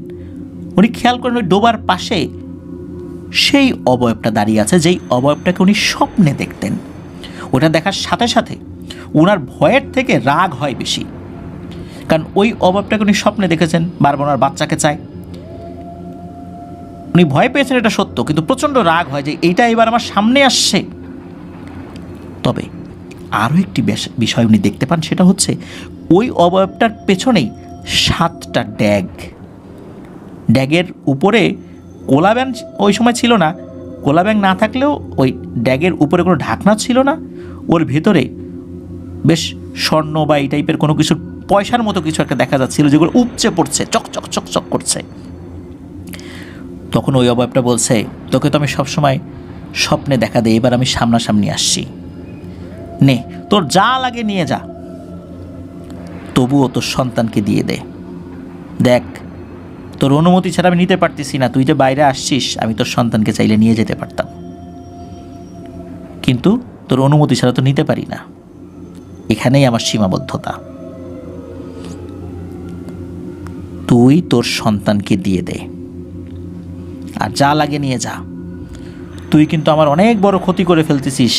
উনি খেয়াল করেন ওই ডোবার পাশে সেই অবয়বটা দাঁড়িয়ে আছে, যেই অবয়বটাকে উনি স্বপ্নে দেখতেন। ওটা দেখার সাথে সাথে ওনার ভয়ের থেকে রাগ হয় বেশি, কারণ ওই অবয়বটাকে উনি স্বপ্নে দেখেছেন, বারবার ওনার বাচ্চাকে চায়। উনি ভয় পেয়েছেন এটা সত্য, কিন্তু প্রচণ্ড রাগ হয় যে এইটা এবার আমার সামনে আসছে। তবে আরও একটি বিষয় উনি দেখতে পান, সেটা হচ্ছে ওই অবয়বটার পেছনেই 7টা ড্যাগ। ড্যাগের উপরে কোলা ব্যাঙ ওই সময় ছিল না, কোলা ব্যাঙ না থাকলেও ওই ড্যাগের উপরে কোনো ঢাকনা ছিল না, ওর ভেতরে বেশ স্বর্ণ বা এই টাইপের কোনো কিছু পয়সার মতো কিছু একটা দেখা যাচ্ছিল, যেগুলো উপচে পড়ছে, চকচক চকচক করছে। তখন ওই অবয়বটা বলছে, তোকে তো আমি সবসময় স্বপ্নে দেখা দেই, এবার আমি সামনাসামনি আসছি, নে তোর যা লাগে নিয়ে যা, তবুও তোর সন্তানকে দিয়ে দে। দেখ, তোর অনুমতি ছাড়া আমি নিতে পারতেছি না, তুই যে বাইরে আসছিস, আমি তোর সন্তানকে চাইলে নিয়ে যেতে পারতাম, কিন্তু তোর অনুমতি ছাড়া তো নিতে পারি না, এখানেই আমার সীমাবদ্ধতা। তুই তোর সন্তানকে দিয়ে দে আর যা লাগে নিয়ে যা। তুই কিন্তু আমার অনেক বড় ক্ষতি করে ফেলতেছিস,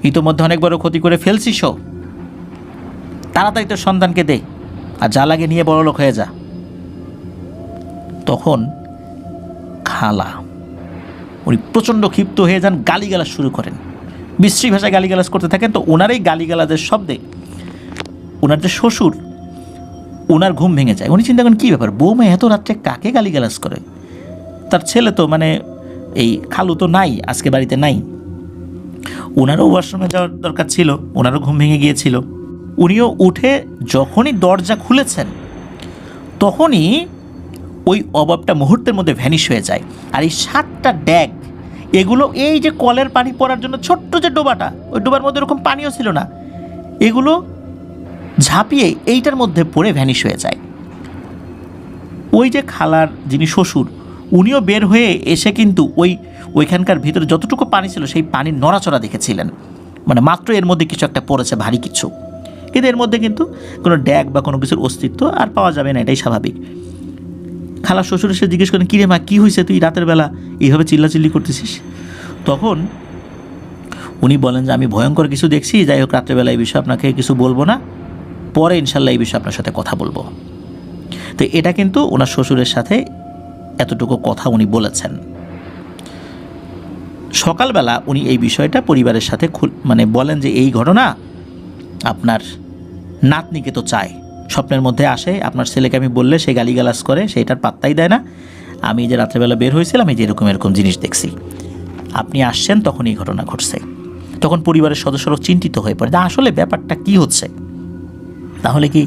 ইতোমধ্যে অনেক বড় ক্ষতি করে ফেলছিসও। তাড়াতাড়ি তোর সন্তানকে দে আর যা লাগে নিয়ে বড়লোক হয়ে যা। তখন খালা উনি প্রচণ্ড ক্ষিপ্ত হয়ে যান, গালিগালাজ শুরু করেন, বিশ্রী ভাষায় গালিগালাজ করতে থাকেন। তো ওনার এই গালিগালাজের শব্দে ওনার যে শ্বশুর, ওনার ঘুম ভেঙে যায়। উনি চিন্তা করেন, কী ব্যাপার, বৌমা এত রাত্রে কাকে গালিগালাজ করে? তার ছেলে তো মানে এই খালু তো নাই, আজকে বাড়িতে নাই। ওনারও ওয়াশরুমে যাওয়ার দরকার ছিল, ওনারও ঘুম ভেঙে গিয়েছিল। উনিও উঠে যখনই দরজা খুলেছেন, তখনই ওই অবয়বটা মুহূর্তের মধ্যে ভ্যানিশ হয়ে যায়। আর এই 7টা ড্যাগ, এগুলো এই যে কলের পানি পড়ার জন্য ছোট্ট যে ডোবাটা, ওই ডোবার মধ্যে এরকম পানিও ছিল না, এগুলো ঝাঁপিয়ে এইটার মধ্যে পড়ে ভ্যানিশ হয়ে যায়। ওই যে খালার যিনি শ্বশুর, উনিও বের হয়ে এসে কিন্তু ওইখানকার ভিতরে যতটুকু পানি ছিল সেই পানির নড়াচড়া দেখেছিলেন, মানে মাত্র এর মধ্যে কিছু একটা পড়েছে, ভারী কিছু। কিন্তু এর মধ্যে কিন্তু কোনো ড্যাগ বা কোনো কিছুর অস্তিত্ব আর পাওয়া যাবে না, এটাই স্বাভাবিক। খালা শ্বশুর এসে জিজ্ঞেস করেন, কিরে মা, কী হয়েছে, তুই রাতের বেলা এইভাবে চিল্লাচিল্লি করতেছিস? তখন উনি বলেন যে আমি ভয়ঙ্কর কিছু দেখছি, যাই হোক রাত্রেবেলা এই বিষয়ে আপনাকে কিছু বলবো না, পরে ইনশাল্লাহ এই বিষয়ে আপনার সাথে কথা বলবো। তো এটা কিন্তু ওনার শ্বশুরের সাথে এতটুকু কথা উনি বলেছেন। সকালবেলা উনি এই বিষয়টা পরিবারের সাথে বলেন যে এই ঘটনা আপনার নাতনিকে তো চায়, স্বপ্নের মধ্যে আসে, আপনার ছেলেকে আমি বললে সে গালিগালাজ করে, সেটার পাত্তাই দেয় না। আমি যে রাত্রেবেলা বের হয়েছিলাম, এই যে এরকম জিনিস দেখছি, আপনি আসছেন তখন এই ঘটনা ঘটছে। তখন পরিবারের সদস্যরা চিন্তিত হয়ে পড়ে যে আসলে ব্যাপারটা কি হচ্ছে। তাহলে কি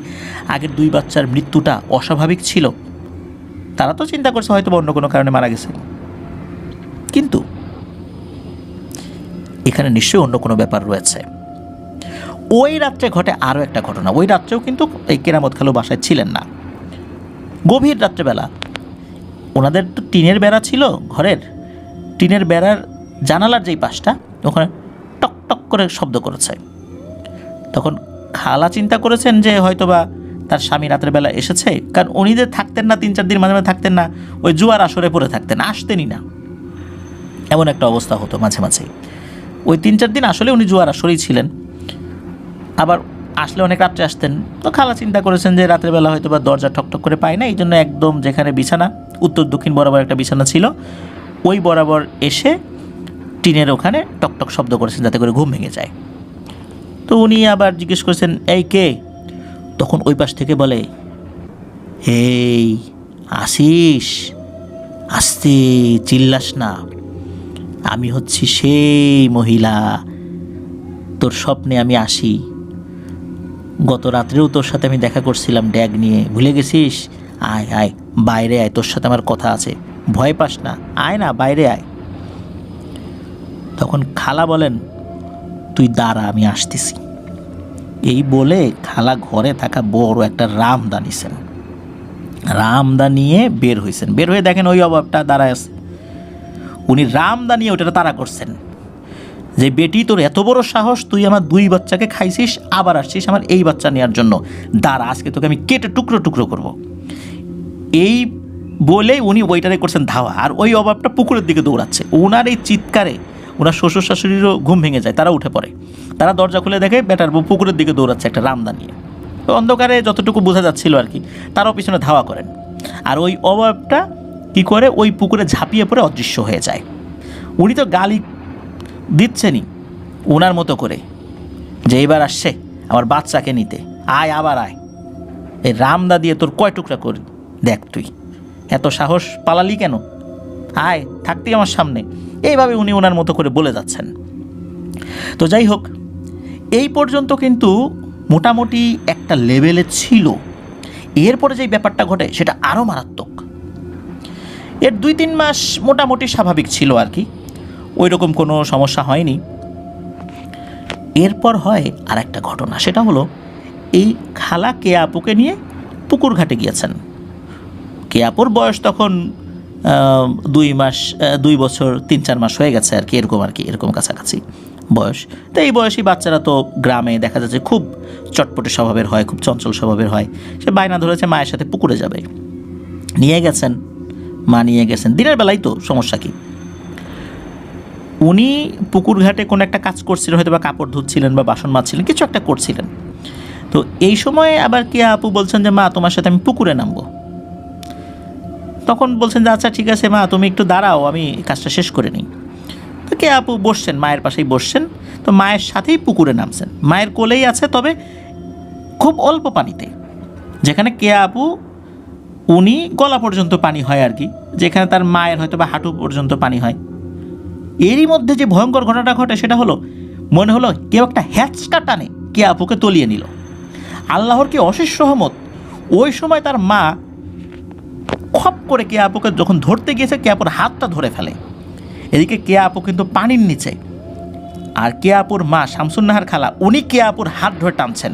আগের 2 বাচ্চার মৃত্যুটা অস্বাভাবিক ছিল? তারা তো চিন্তা করছে হয়তো অন্য কোনো কারণে মারা গেছে, কিন্তু এখানে নিশ্চয়ই অন্য কোনো ব্যাপার রয়েছে। ওই রাত্রে ঘটে আরও একটা ঘটনা। ওই রাত্রেও কিন্তু এই কেরামত খালু বাসায় ছিলেন না। গভীর রাত্রেবেলা ওনাদের তো টিনের বেড়া ছিল, ঘরের টিনের বেড়ার জানালার যেই পাশটা, ওখানে টক টক করে শব্দ করেছে। তখন খালা চিন্তা করেছেন যে হয়তোবা তার স্বামী রাত্রেবেলা এসেছে, কারণ উনি যে থাকতেন না 3-4 দিন মাঝে মাঝে থাকতেন না, ওই জুয়ার আসরে পড়ে থাকতেন, আসতেনই না, এমন একটা অবস্থা হতো মাঝে মাঝে। ওই 3-4 দিন আসলে উনি জুয়ার আসরেই ছিলেন, আবার আসলে অনেক রাত্রে আসতেন। তো খালা চিন্তা করেছেন যে রাত্রেবেলা হয়তো বা দরজা ঠকঠক করে পায় না, এই জন্য একদম যেখানে বিছানা উত্তর দক্ষিণ বরাবর একটা বিছানা ছিল, ওই বরাবর এসে টিনের ওখানে টকটক শব্দ করেছেন যাতে করে ঘুম ভেঙে যায়। তো উনি আবার জিজ্ঞেস করেছেন এই কে? তখন ওই পাশ থেকে বলে, এই আসিস, আস্তে চিল্লাস না, আমি হচ্ছি সেই মহিলা, তোর স্বপ্নে আমি আসি। গত রাত্রেও তোর সাথে আমি দেখা করছিলাম ড্যাগ নিয়ে, ভুলে গেছিস? আয় আয়, বাইরে আয়, তোর সাথে আমার কথা আছে, ভয় পাস না, আয় না, বাইরে আয়। তখন খালা বলেন, তুই দাঁড়া, আমি আসতেছি। এই বলে খালা ঘরে থাকা বড় একটা রামদা নিছেন, রামদা নিয়ে বের হয়েছেন। বের হয়ে দেখেন ওই অভাবটা দাঁড়ায় আছে। উনি রামদা নিয়ে ওটা তাড়া করছেন যে বেটি, তোর এত বড় সাহস, তুই আমার 2 বাচ্চাকে খাইছিস, আবার আসছিস আমার এই বাচ্চা নেওয়ার জন্য, দাঁড়া, আজকে তোকে আমি কেটে টুকরো টুকরো করব। এই বলেই উনি ওইটারে করছেন ধাওয়া, আর ওই অভাবটা পুকুরের দিকে দৌড়াচ্ছে। ওনার এই চিৎকারে ওনার শ্বশুর শাশুড়িরও ঘুম ভেঙে যায়, তারা উঠে পড়ে। তারা দরজা খুলে দেখে বেটার বউ পুকুরের দিকে দৌড়াচ্ছে একটা রামদা নিয়ে। অন্ধকারে যতটুকু বোঝা যাচ্ছিল আর কি, তারাও পিছনে ধাওয়া করেন। আর ওই অভাবটা কি করে, ওই পুকুরে ঝাঁপিয়ে পড়ে অদৃশ্য হয়ে যায়। উনি তো গালি দিচ্ছেনই ওনার মতো করে যে এইবার আসছে আমার বাচ্চাকে নিতে, আয়, আবার আয়, এই রামদা দিয়ে তোর কয় টুকরা করি দেখ, তুই এত সাহস, পালালি কেন, আয়, থাকতি আমার সামনে। এইভাবে উনি ওনার মতো করে বলে যাচ্ছেন। তো যাই হোক, এই পর্যন্ত কিন্তু মোটামুটি একটা লেভেলে ছিল। এরপরে যেই ব্যাপারটা ঘটে সেটা আরও মারাত্মক। এর 2-3 মাস মোটামুটি স্বাভাবিক ছিল আর কি, ওই রকম কোনো সমস্যা হয়নি। এরপর হয় আর একটা ঘটনা, সেটা হলো এই খালা কেয়া আপুকে নিয়ে পুকুর ঘাটে গিয়েছেন। কেয়া আপুর বয়স তখন 2 বছর 3-4 মাস হয়ে গেছে আর কি, এরকম কাছাকাছি বয়স। তো এই বয়সী বাচ্চারা তো গ্রামে দেখা যাচ্ছে খুব চটপটে স্বভাবের হয়, খুব চঞ্চল স্বভাবের হয়। সে বায়না ধরেছে মায়ের সাথে পুকুরে যাবে, নিয়ে গেছেন, মা নিয়ে গেছেন, দিনের বেলায় তো সমস্যা কি। উনি পুকুর ঘাটে কোনো একটা কাজ করছিলেন, হয়তো বা কাপড় ধুচ্ছিলেন বা বাসন মাজছিলেন, কিছু একটা করছিলেন। তো এই সময় আবার কি আপু বলছেন যে মা তোমার সাথে আমি পুকুরে নামবো। তখন বলছেন যে আচ্ছা ঠিক আছে মা, তুমি একটু দাঁড়াও, আমি কাজটা শেষ করে নিই। তো কে আপু বসছেন, মায়ের পাশেই বসছেন। তো মায়ের সাথেই পুকুরে নামছেন, মায়ের কোলেই আছে, তবে খুব অল্প পানিতে, যেখানে কে আপু উনি গলা পর্যন্ত পানি হয় আর কি, যেখানে তার মায়ের হয়তো বা হাঁটু পর্যন্ত পানি হয়। এরই মধ্যে যে ভয়ঙ্কর ঘটনাটা ঘটে সেটা হলো, মনে হলো কেউ একটা হ্যাচকা টানে কে আপুকে তলিয়ে নিল। আল্লাহর কি অশেষ রহমত, ওই সময় তার মা খপ করে কে আপুকে যখন ধরতে গিয়েছে, কে আপুর হাতটা ধরে ফেলে। এদিকে কে আপু কিন্তু পানির নিচে, আর কে আপুর মা শামসুন্নাহার খালা, উনি কে আপুর হাত ধরে টানছেন,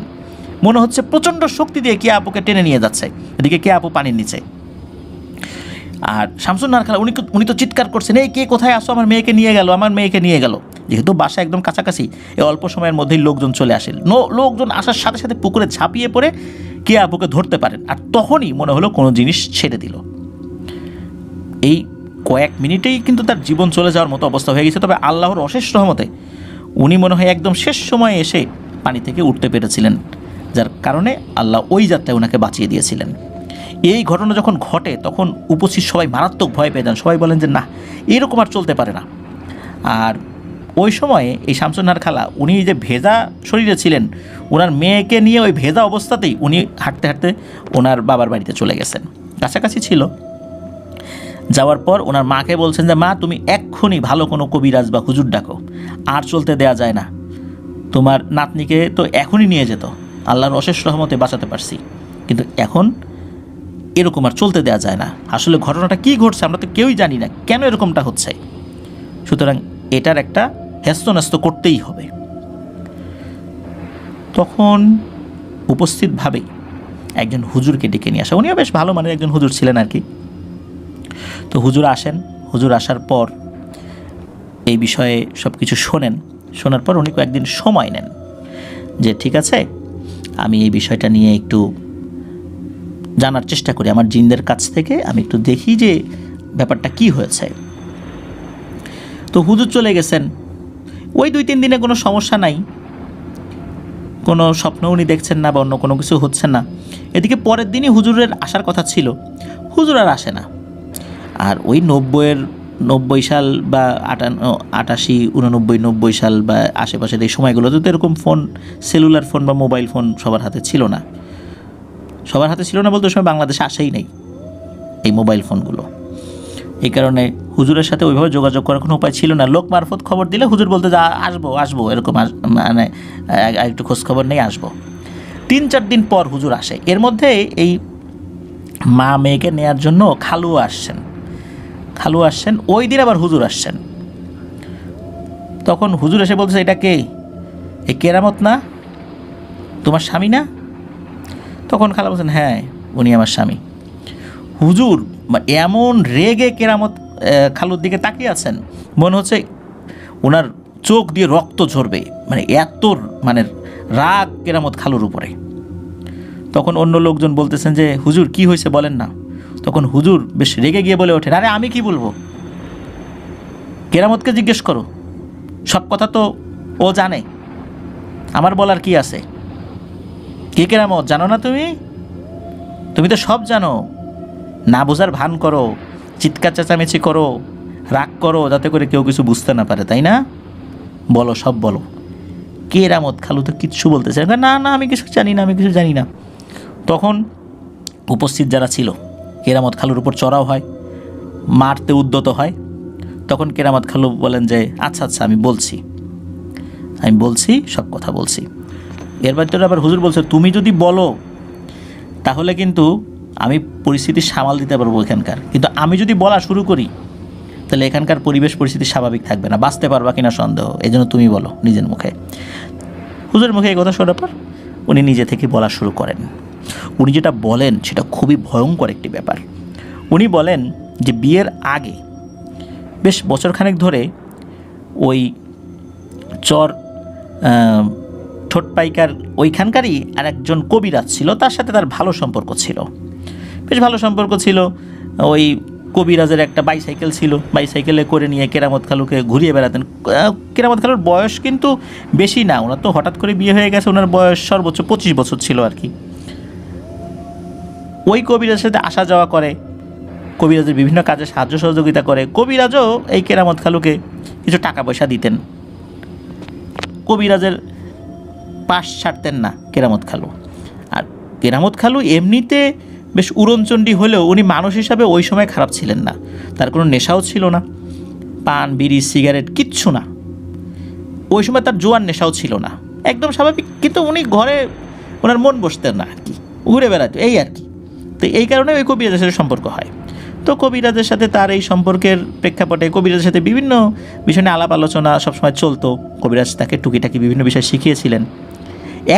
মনে হচ্ছে প্রচণ্ড শক্তি দিয়ে কে আপুকে টেনে নিয়ে যাচ্ছে। এদিকে কে আপু পানির নিচে, আর শামসুন্নাহার খালা উনি তো চিৎকার করছেন, এই কে কোথায় আসো, আমার মেয়েকে নিয়ে গেল, আমার মেয়েকে নিয়ে গেল। যেহেতু বাসা একদম কাছাকাছি, এই অল্প সময়ের মধ্যেই লোকজন চলে আসেন। লোকজন আসার সাথে সাথে পুকুরে ঝাঁপিয়ে পড়ে কে আপুকে ধরতে পারেন। আর তখনই মনে হলো কোনো জিনিস ছেড়ে দিল। এই কয়েক মিনিটেই কিন্তু তার জীবন চলে যাওয়ার মতো অবস্থা হয়ে গেছে। তবে আল্লাহর অশেষ রহমতে উনি মনে হয় একদম শেষ সময়ে এসে পানি থেকে উঠতে পেরেছিলেন, যার কারণে আল্লাহ ওই যাত্রায় ওনাকে বাঁচিয়ে দিয়েছিলেন। এই ঘটনা যখন ঘটে তখন উপস্থিত সবাই মারাত্মক ভয় পেয়ে যান। সবাই বলেন যে না, এরকম আর চলতে পারে না, আর ওই সময়ে এই শামসুন্নাহার খালা উনি যে ভেজা শরীরে ছিলেন, ওনার মেয়েকে নিয়ে ওই ভেজা অবস্থাতেই উনি হাঁটতে হাঁটতে ওনার বাবার বাড়িতে চলে গেছেন, কাছাকাছি ছিল। যাওয়ার পর ওনার মাকে বলছেন যে মা, তুমি এক্ষুনি ভালো কোনো কবিরাজ বা হুজুর ডাকো, আর চলতে দেয়া যায় না, তোমার নাতনিকে তো এখনই নিয়ে যেত, আল্লাহর অশেষ রহমতে বাঁচাতে পারছি, কিন্তু এখন এরকম আর চলতে দেওয়া যায় না। আসলে ঘটনাটা কী ঘটছে আমরা তো কেউই জানি না, কেন এরকমটা হচ্ছে, সুতরাং এটার একটা হেস্তন্যস্ত করতেই হবে। তখন উপস্থিতভাবেই একজন হুজুরকে ডেকে নিয়ে আসা, উনিও বেশ ভালো মানের একজন হুজুর ছিলেন আর কি। তো হুজুর আসেন, হুজুর আসার পর এই বিষয়ে সব কিছু শোনেন, শোনার পর উনি কয়েকদিন সময় নেন যে ঠিক আছে, আমি এই বিষয়টা নিয়ে একটু জানার চেষ্টা করি, আমার জিনদের কাছ থেকে আমি একটু দেখি যে ব্যাপারটা কি হয়েছে। তো হুজুর চলে গেছেন, ওই 2-3 দিনে কোনো সমস্যা নাই, কোনো স্বপ্ন উনি দেখছেন না বা অন্য কোনো কিছু হচ্ছে না। এদিকে পরের দিনই হুজুরের আসার কথা ছিল, হুজুর আর আসে না। আর ওই 90 সাল বা 88, 89, 90 সাল বা আশেপাশের এই সময়গুলোতে তো এরকম ফোন, সেলুলার ফোন বা মোবাইল ফোন সবার হাতে ছিল না। সবার হাতে ছিল না বলতে ওই সময় বাংলাদেশে আসেই নেই এই মোবাইল ফোনগুলো। এই কারণে হুজুরের সাথে ওইভাবে যোগাযোগ করার কোনো উপায় ছিল না। লোক মারফত খবর দিলে হুজুর বলতে যে আসবো এরকম, মানে একটু খোঁজ খবর নেই, আসবো। 3-4 দিন পর হুজুর আসে। এর মধ্যে এই মা মেয়েকে নেয়ার জন্য খালু আসছেন, ওই দিন আবার হুজুর আসছেন। তখন হুজুর এসে বলতেছে, এটা কে? এই কেরামত না, তোমার স্বামী না? তখন খালা বলছেন, হ্যাঁ উনি আমার স্বামী। হুজুর এমন রেগে কেরামত খালুর দিকে তাকিয়ে আছেন, মনে হচ্ছে ওনার চোখ দিয়ে রক্ত ঝরবে, মানে এত রাগ কেরামত খালুর উপরে। তখন অন্য লোকজন বলতেছেন যে হুজুর কি হয়েছে বলেন না। তখন হুজুর বেশ রেগে গিয়ে বলে ওঠেন, আরে আমি কি বলবো, কেরামতকে জিজ্ঞেস করো, সব কথা তো ও জানে, আমার বলার কি আছে? কে কেরামত জানো না তুমি তো সব জানো, না বোঝার ভান করো, চিৎকার চেঁচামেচি করো, রাগ করো, যাতে করে কেউ কিছু বুঝতে না পারে, তাই না? বলো, সব বলো। কেরামত খালু তো কিচ্ছু বলতেছে না, আমি কিছু জানি না। তখন উপস্থিত যারা ছিল কেরামত খালুর উপর চড়াও হয়, মারতে উদ্যত হয়। তখন কেরামত খালু বলেন যে আচ্ছা আমি বলছি সব কথা বলছি। এর ভিতরে আবার হুজুর বলছে, তুমি যদি বলো তাহলে কিন্তু আমি পরিস্থিতি সামাল দিতে পারবো এখানকার, কিন্তু আমি যদি বলা শুরু করি তাহলে এখানকার পরিবেশ পরিস্থিতি স্বাভাবিক থাকবে না, বাঁচতে পারবা কিনা সন্দেহ, এই জন্য তুমি বলো নিজের মুখে। হুজুরের মুখে এই কথা শোনার পর উনি নিজে থেকে বলা শুরু করেন। উনি যেটা বলেন সেটা খুবই ভয়ঙ্কর একটি ব্যাপার। উনি বলেন যে বিয়ের আগে বেশ বছরখানেক ধরে ওই ঠোঁটপাইকার ওইখানকারই আর একজন কবিরাজ ছিল, তার সাথে তার ভালো সম্পর্ক ছিল, বেশ ভালো সম্পর্ক ছিল। ওই কবিরাজের একটা বাইসাইকেল ছিল, বাইসাইকেলে করে নিয়ে কেরামত খালুকে ঘুরিয়ে বেড়াতেন। কেরামত খালুর বয়স কিন্তু বেশি না, ওনার তো হঠাৎ করে বিয়ে হয়ে গেছে, ওনার বয়স সর্বোচ্চ 25 বছর ছিল আর কি। ওই কবিরাজের সাথে আসা যাওয়া করে, কবিরাজের বিভিন্ন কাজে সাহায্য সহযোগিতা করে। কবিরাজও এই কেরামত খালুকে কিছু টাকা পয়সা দিতেন। কবিরাজের পাশ ছাড়তেন না কেরামত খালু। আর কেরামত খালু এমনিতে বেশ উড়নচণ্ডী হলেও উনি মানুষ হিসাবে ওই সময় খারাপ ছিলেন না, তার কোনো নেশাও ছিল না, পান বিড়ি সিগারেট কিচ্ছু না, ওই সময় তার জোয়ান নেশাও ছিল না, একদম স্বাভাবিক। কিন্তু উনি ঘরে ওনার মন বসতেন না আর কি, ঘুরে বেড়াতো এই আর কি। তো এই কারণে ওই কবিরাজের সাথে সম্পর্ক হয়। তো কবিরাজের সাথে তার এই সম্পর্কের প্রেক্ষাপটে কবিরাজের সাথে বিভিন্ন বিষয় নিয়ে আলাপ আলোচনা সবসময় চলতো। কবিরাজ তাকে টুকিটাকি বিভিন্ন বিষয় শিখিয়েছিলেন।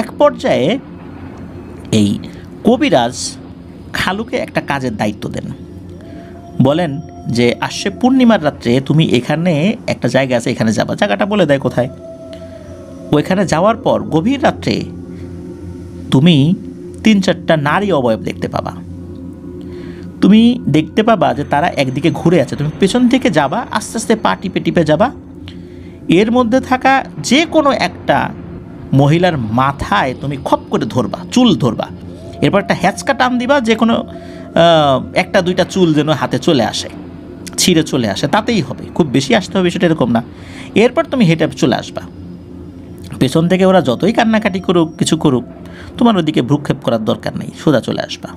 এক পর্যায়ে এই কবিরাজ খালুকে একটা কাজের দায়িত্ব দেন, বলেন যে আসছে পূর্ণিমার রাত্রে তুমি এখানে একটা জায়গা আছে, এখানে যাবা, জায়গাটা বলে দেয় কোথায়। ওইখানে যাওয়ার পর গভীর রাত্রে তুমি 3-4টা নারী অবয়ব দেখতে পাবা। তুমি দেখতে পাবা যে তারা একদিকে ঘুরে আছে, তুমি পেছন থেকে যাবা, আস্তে আস্তে পা টিপে টিপে যাবা, এর মধ্যে থাকা যে কোনো একটা মহিলার মাথায় তুমি খপ করে ধরবা, চুল ধরবা, এরপর একটা হ্যাচকা টান দিবা, যে কোনো 1-2টা চুল যেন হাতে চলে আসে। ছিঁড়ে চলে আসে, তাতেই হবে, খুব বেশি আসতে হবে সেটা এরকম না। এরপর তুমি হেঁটে চলে আসবা। পেছন থেকে ওরা যতই কান্নাকাটি করুক, কিছু করুক, তোমার ওদিকে ভ্রুক্ষেপ করার দরকার নেই, সোজা চলে আসবা।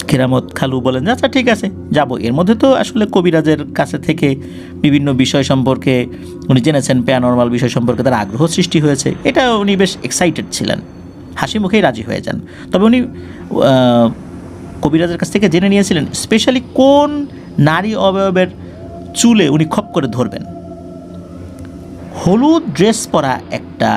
কেরামত খালু বলেন, আচ্ছা ঠিক আছে যাব। এর মধ্যে তো আসলে কবিরাজের কাছে থেকে বিভিন্ন বিষয় সম্পর্কে উনি জেনেছেন, প্যারানরমাল বিষয় সম্পর্কে তার আগ্রহ সৃষ্টি হয়েছে, এটা উনি বেশ এক্সাইটেড ছিলেন, হাসি মুখেই রাজি হয়ে যান। তবে উনি কবিরাজের কাছ থেকে জেনে নিয়েছিলেন স্পেশালি কোন নারী অবয়বের চুলে উনি খপ করে ধরবেন। হলুদ ড্রেস পরা একটা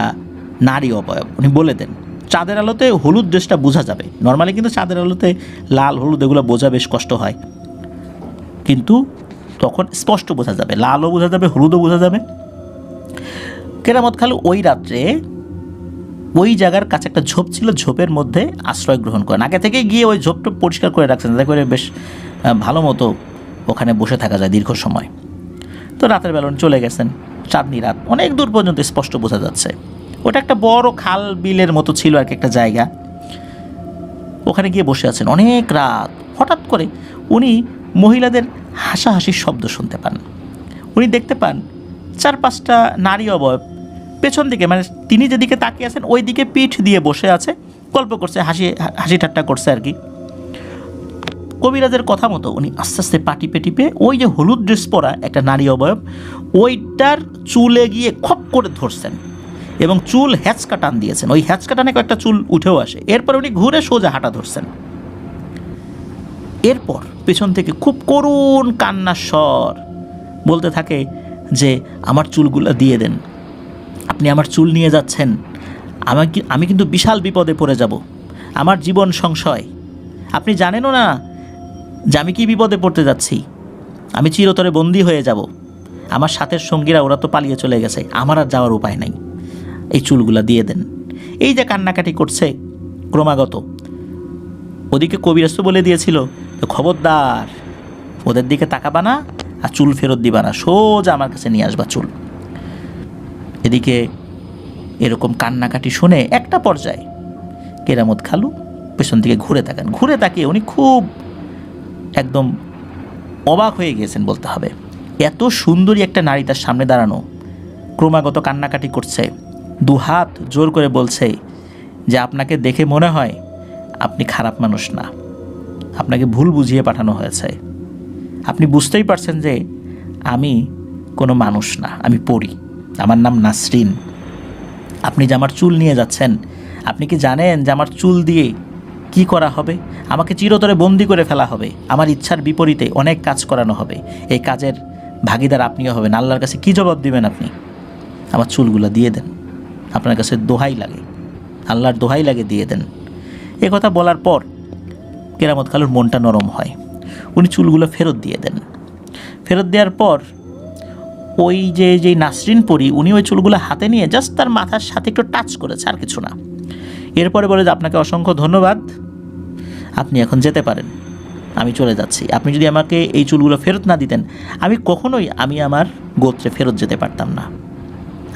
নারী অবয়ব উনি বলে দেন, চাঁদের আলোতে হলুদ ড্রেসটা বোঝা যাবে। নর্মালি কিন্তু চাঁদের আলোতে লাল হলুদ এগুলো বোঝা বেশ কষ্ট হয়, কিন্তু তখন স্পষ্ট বোঝা যাবে, লালও বোঝা যাবে, হলুদও বোঝা যাবে। কেরামত খালু ওই রাত্রে ওই জায়গার কাছে একটা ঝোপ ছিল, ঝোপের মধ্যে আশ্রয় গ্রহণ করেন। আগে থেকে গিয়ে ওই ঝোপটা পরিষ্কার করে রাখছেন, যাতে করে বেশ ভালো মতো ওখানে বসে থাকা যায় দীর্ঘ সময়। তো রাতের বেলা চলে গেছেন, চাঁদনি রাত, অনেক দূর পর্যন্ত স্পষ্ট বোঝা যাচ্ছে। ওটা একটা বড় খাল বিলের মতো ছিল আর কি একটা জায়গা। ওখানে গিয়ে বসে আছেন অনেক রাত। হঠাৎ করে উনি মহিলাদের হাসাহাসির শব্দ শুনতে পান। উনি দেখতে পান 4-5টা নারী অবয়ব পেছন দিকে, মানে তিনি যেদিকে তাকিয়ে আছেন ওই দিকে পিঠ দিয়ে বসে আছে, গল্প করছে, হাসি ঠাট্টা করছে আর কি। কবিরাজের কথা মতো উনি আস্তে আস্তে পা টিপে টিপে ওই যে হলুদ ড্রেস পরা একটা নারী অবয়ব, ওইটার চুলে গিয়ে খপ করে ধরছেন এবং চুল হ্যাঁচকা টান দিয়েছেন। ওই হ্যাঁচকা টানে কয়েকটা চুল উঠেও আসে। এরপর উনি ঘুরে সোজা হাঁটা ধরছেন। এরপর পেছন থেকে খুব করুণ কান্নার স্বর বলতে থাকে যে আমার চুলগুলো দিয়ে দেন, আপনি আমার চুল নিয়ে যাচ্ছেন, আমি কিন্তু বিশাল বিপদে পড়ে যাব, আমার জীবন সংশয়, আপনি জানেনও না যে আমি কি বিপদে পড়তে যাচ্ছি, আমি চিরতরে বন্দী হয়ে যাব, আমার সাথের সঙ্গীরা ওরা তো পালিয়ে চলে গেছে, আমার আর যাওয়ার উপায় নাই, এই চুলগুলা দিয়ে দেন। এই যে কান্নাকাটি করছে ক্রমাগত, ওদিকে কবিরাজ তো বলে দিয়েছিল খবরদার ওদের দিকে তাকাবা না আর চুল ফেরত দিবা না, সোজা আমার কাছে নিয়ে আসবা চুল। এদিকে এরকম কান্নাকাটি শুনে একটা পর্যায়ে কেরামত খালু পেছন দিকে ঘুরে তাকান। ঘুরে তাকিয়ে উনি খুব একদম অবাক হয়ে গিয়েছেন বলতে হবে। এত সুন্দরী একটা নারী তার সামনে দাঁড়ানো, ক্রমাগত কান্নাকাটি করছে, দুহাত জোর করে বলছে যে আপনাকে দেখে মনে হয় আপনি খারাপ মানুষ না, আপনাকে ভুল বুঝিয়ে পাঠানো হয়েছে, আপনি বুঝতেই পারছেন যে আমি কোনো মানুষ না, আমি পড়ি, আমার নাম নাসরিন, আপনি যে আমার চুল নিয়ে যাচ্ছেন, আপনি কি জানেন যে আমার চুল দিয়ে কি করা হবে? আমাকে চিরতরে বন্দি করে ফেলা হবে, আমার ইচ্ছার বিপরীতে অনেক কাজ করানো হবে, এই কাজের ভাগিদার আপনিও হবেন, আল্লাহর কাছে কি জবাব দিবেন আপনি? আমার চুলগুলো দিয়ে দেন, আপনার কাছে দোহাই লাগে, আল্লাহর দোহাই লাগে, দিয়ে দেন। এ কথা বলার পর কেরামত খালুর মনটা নরম হয়, উনি চুলগুলো ফেরত দিয়ে দেন। ফেরত দেওয়ার পর ওই যে নাসরিন পরি উনি ওই চুলগুলো হাতে নিয়ে জাস্ট তার মাথার সাথে একটু টাচ করেছে, আর কিছু না। এরপরে বলে যে আপনাকে অসংখ্য ধন্যবাদ, আপনি এখন যেতে পারেন, আমি চলে যাচ্ছি। আপনি যদি আমাকে এই চুলগুলো ফেরত না দিতেন, আমি কখনোই আমার গোত্রে ফেরত যেতে পারতাম না,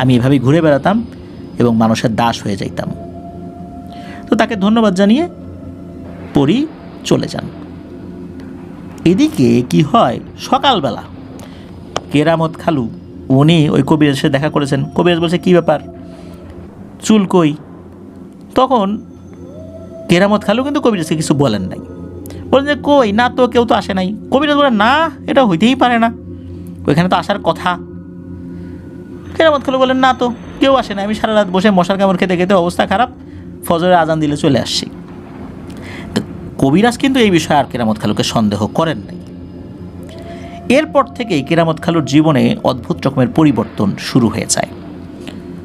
আমি এভাবেই ঘুরে বেড়াতাম এবং মানুষের দাস হয়ে যাইতাম। তো তাকে ধন্যবাদ জানিয়ে পরি চলে যান। এদিকে কি হয়, সকালবেলা কেরামত খালু উনি ওই কবিরাজের সাথে দেখা করেছেন। কবিরাজ বলছে কী ব্যাপার, চুল কই? তখন কেরামত খালু কিন্তু কবিরাজকে কিছু বলেন নাই, বলেন যে কই না তো, কেউ তো আসে নাই। কবিরাজ বলেন না, এটা হইতেই পারে না, ওইখানে তো আসার কথা। কেরামত খালু বলেন না তো, কেউ আসে না, আমি সারা রাত বসে মশার কামড় খেতে খেতে অবস্থা খারাপ, ফজরের আজান দিলে চলে আসছি। তো কবিরাজ কিন্তু এই বিষয়ে আর কেরামত খালুকে সন্দেহ করেন নাই। এরপর থেকেই কেরামত খালুর জীবনে অদ্ভুত রকমের পরিবর্তন শুরু হয়ে যায়।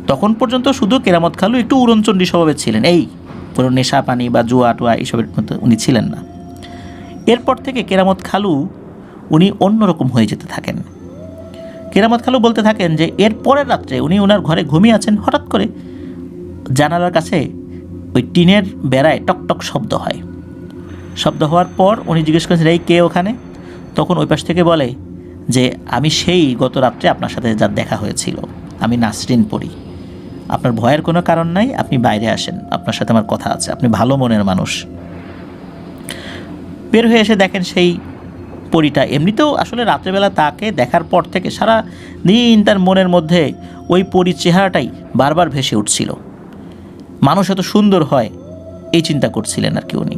তখন পর্যন্ত শুধু কেরামত খালু একটু উড়নচণ্ডী স্বভাবের ছিলেন, এই কোনো নেশা পানি বা জুয়া টুয়া এইসবের মধ্যে উনি ছিলেন না। এরপর থেকে কেরামত খালু উনি অন্যরকম হয়ে যেতে থাকেন। কেরামত খালু বলতে থাকেন যে এর পরের রাত্রে উনি ওনার ঘরে ঘুমিয়ে আছেন, হঠাৎ করে জানালার কাছে ওই টিনের বেড়ায় টকটক শব্দ হয়। শব্দ হওয়ার পর উনি জিজ্ঞেস করেছেন এই কে ওখানে? তখন ওই পাশ থেকে বলে যে আমি সেই গত রাত্রে আপনার সাথে যার দেখা হয়েছিল, আমি নাসরিন পড়ি, আপনার ভয়ের কোনো কারণ নাই, আপনি বাইরে আসেন, আপনার সাথে আমার কথা আছে, আপনি ভালো মনের মানুষ। বের হয়ে এসে দেখেন সেই পরীটা এমনিতেও আসলে রাত্রেবেলা তাকে দেখার পর থেকে সারা দিন তার মনের মধ্যে ওই পরীর চেহারাটাই বারবার ভেসে উঠছিল। মানুষ এত সুন্দর হয় এই চিন্তা করছিলেন আর কি উনি।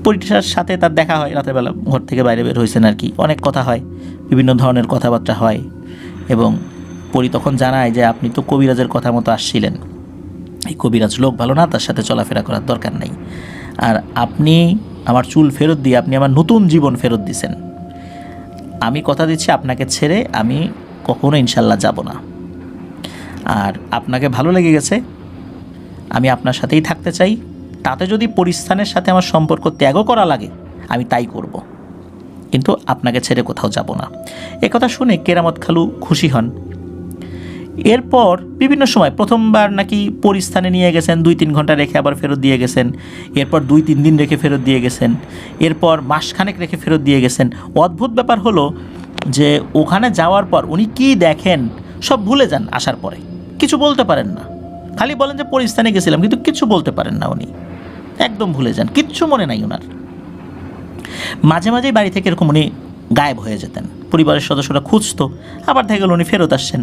পরীটার সাথে তার দেখা হয় রাতেরবেলা, ঘর থেকে বাইরে বের হয়েছেন আর কি, অনেক কথা হয়, বিভিন্ন ধরনের কথাবার্তা হয়। এবং পরী তখন জানায় যে আপনি তো কবিরাজের কথা মতো আসছিলেন, এই কবিরাজ লোক ভালো না, তার সাথে চলাফেরা করার দরকার নেই। আর আপনি আমার চুল ফেরত দিয়ে আপনি আমার নতুন জীবন ফেরত দিয়েছেন। আমি কথা দিচ্ছি আপনাকে ছেড়ে আমি কখনো ইনশাল্লাহ যাব না। আর আপনাকে ভালো লেগে গেছে, আমি আপনার সাথেই থাকতে চাই, তাতে যদি পরিস্থানের সাথে আমার সম্পর্ক ত্যাগও করা লাগে আমি তাই করব, কিন্তু আপনাকে ছেড়ে কোথাও যাব না। একথা শুনে কেরামত খালু খুশি হন। এরপর বিভিন্ন সময় প্রথমবার নাকি পরিস্থানে নিয়ে গেছেন, 2-3 ঘন্টা রেখে আবার ফেরত দিয়ে গেছেন, এরপর 2-3 দিন রেখে ফেরত দিয়ে গেছেন, এরপর মাসখানেক রেখে ফেরত দিয়ে গেছেন। অদ্ভুত ব্যাপার হলো যে ওখানে যাওয়ার পর উনি কি দেখেন সব ভুলে যান। আসার পরে কিছু বলতে পারেন না, খালি বলেন যে পরিস্থানে গেছিলাম, কিন্তু কিছু বলতে পারেন না উনি, একদম ভুলে যান, কিচ্ছু মনে নাই ওনার। মাঝে মাঝেই বাড়ি থেকে এরকম উনি গায়েব হয়ে যেতেন, পরিবারের সদস্যরা খুঁজতো, আবার দেখা গেল উনি ফেরত আসছেন।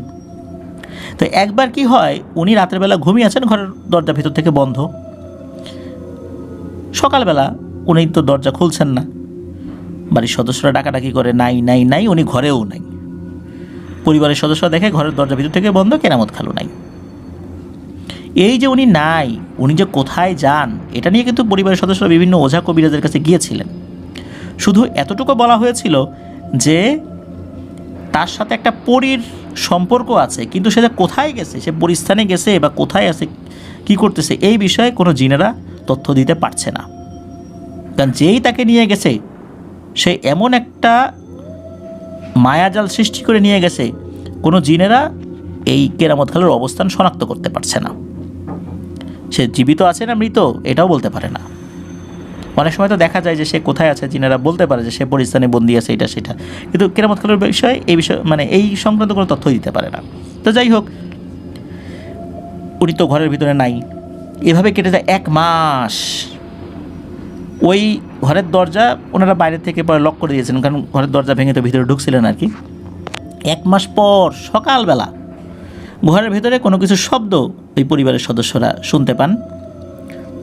তো একবার কি হয়, উনি রাত্রেবেলা ঘুমিয়ে আছেন, ঘরের দরজা ভিতর থেকে বন্ধ। সকালবেলা উনি তো দরজা খুলছেন না, বাড়ির সদস্যরা ডাকাডাকি করে নাই নাই নাই, উনি ঘরেও নাই। পরিবারের সদস্যরা দেখে ঘরের দরজা ভিতর থেকে বন্ধ, কেরামত খালু নাই। এই যে উনি নাই, উনি যে কোথায় যান এটা নিয়ে কিন্তু পরিবারের সদস্যরা বিভিন্ন ওঝা কবিরাজের কাছে গিয়েছিলেন। শুধু এতটুকু বলা হয়েছিল যে তার সাথে একটা পরীর সম্পর্ক আছে, কিন্তু সে যে কোথায় গেছে, সে পরিস্থানে গেছে বা কোথায় আছে, কি করতেছে, এই বিষয়ে কোনো জিনেরা তথ্য দিতে পারছে না। কারণ যেই তাকে নিয়ে গেছে সে এমন একটা মায়াজাল সৃষ্টি করে নিয়ে গেছে, কোনো জিনেরা এই কেরামত খালুর অবস্থান শনাক্ত করতে পারছে না। সে জীবিত আছে না মৃত এটাও বলতে পারে না। অনেক সময় তো দেখা যায় যে সে কোথায় আছে, জিনেরা বলতে পারে যে সে পরিস্থানে বন্দী আছে, এটা সেটা, কিন্তু কেরামত খালুর বিষয়ে এই বিষয়ে মানে এই সংক্রান্ত কোনো তথ্য দিতে পারে না। তো যাই হোক, উনি তো ঘরের ভিতরে নাই। এভাবে কেটে যায় 1 মাস। ওই ঘরের দরজা ওনারা বাইরে থেকে পরে লক করে দিয়েছিলেন, কারণ ঘরের দরজা ভেঙে তো ভিতরে ঢুকছিলেন আর কি। 1 মাস পর সকালবেলা ঘরের ভেতরে কোনো কিছু শব্দ ওই পরিবারের সদস্যরা শুনতে পান।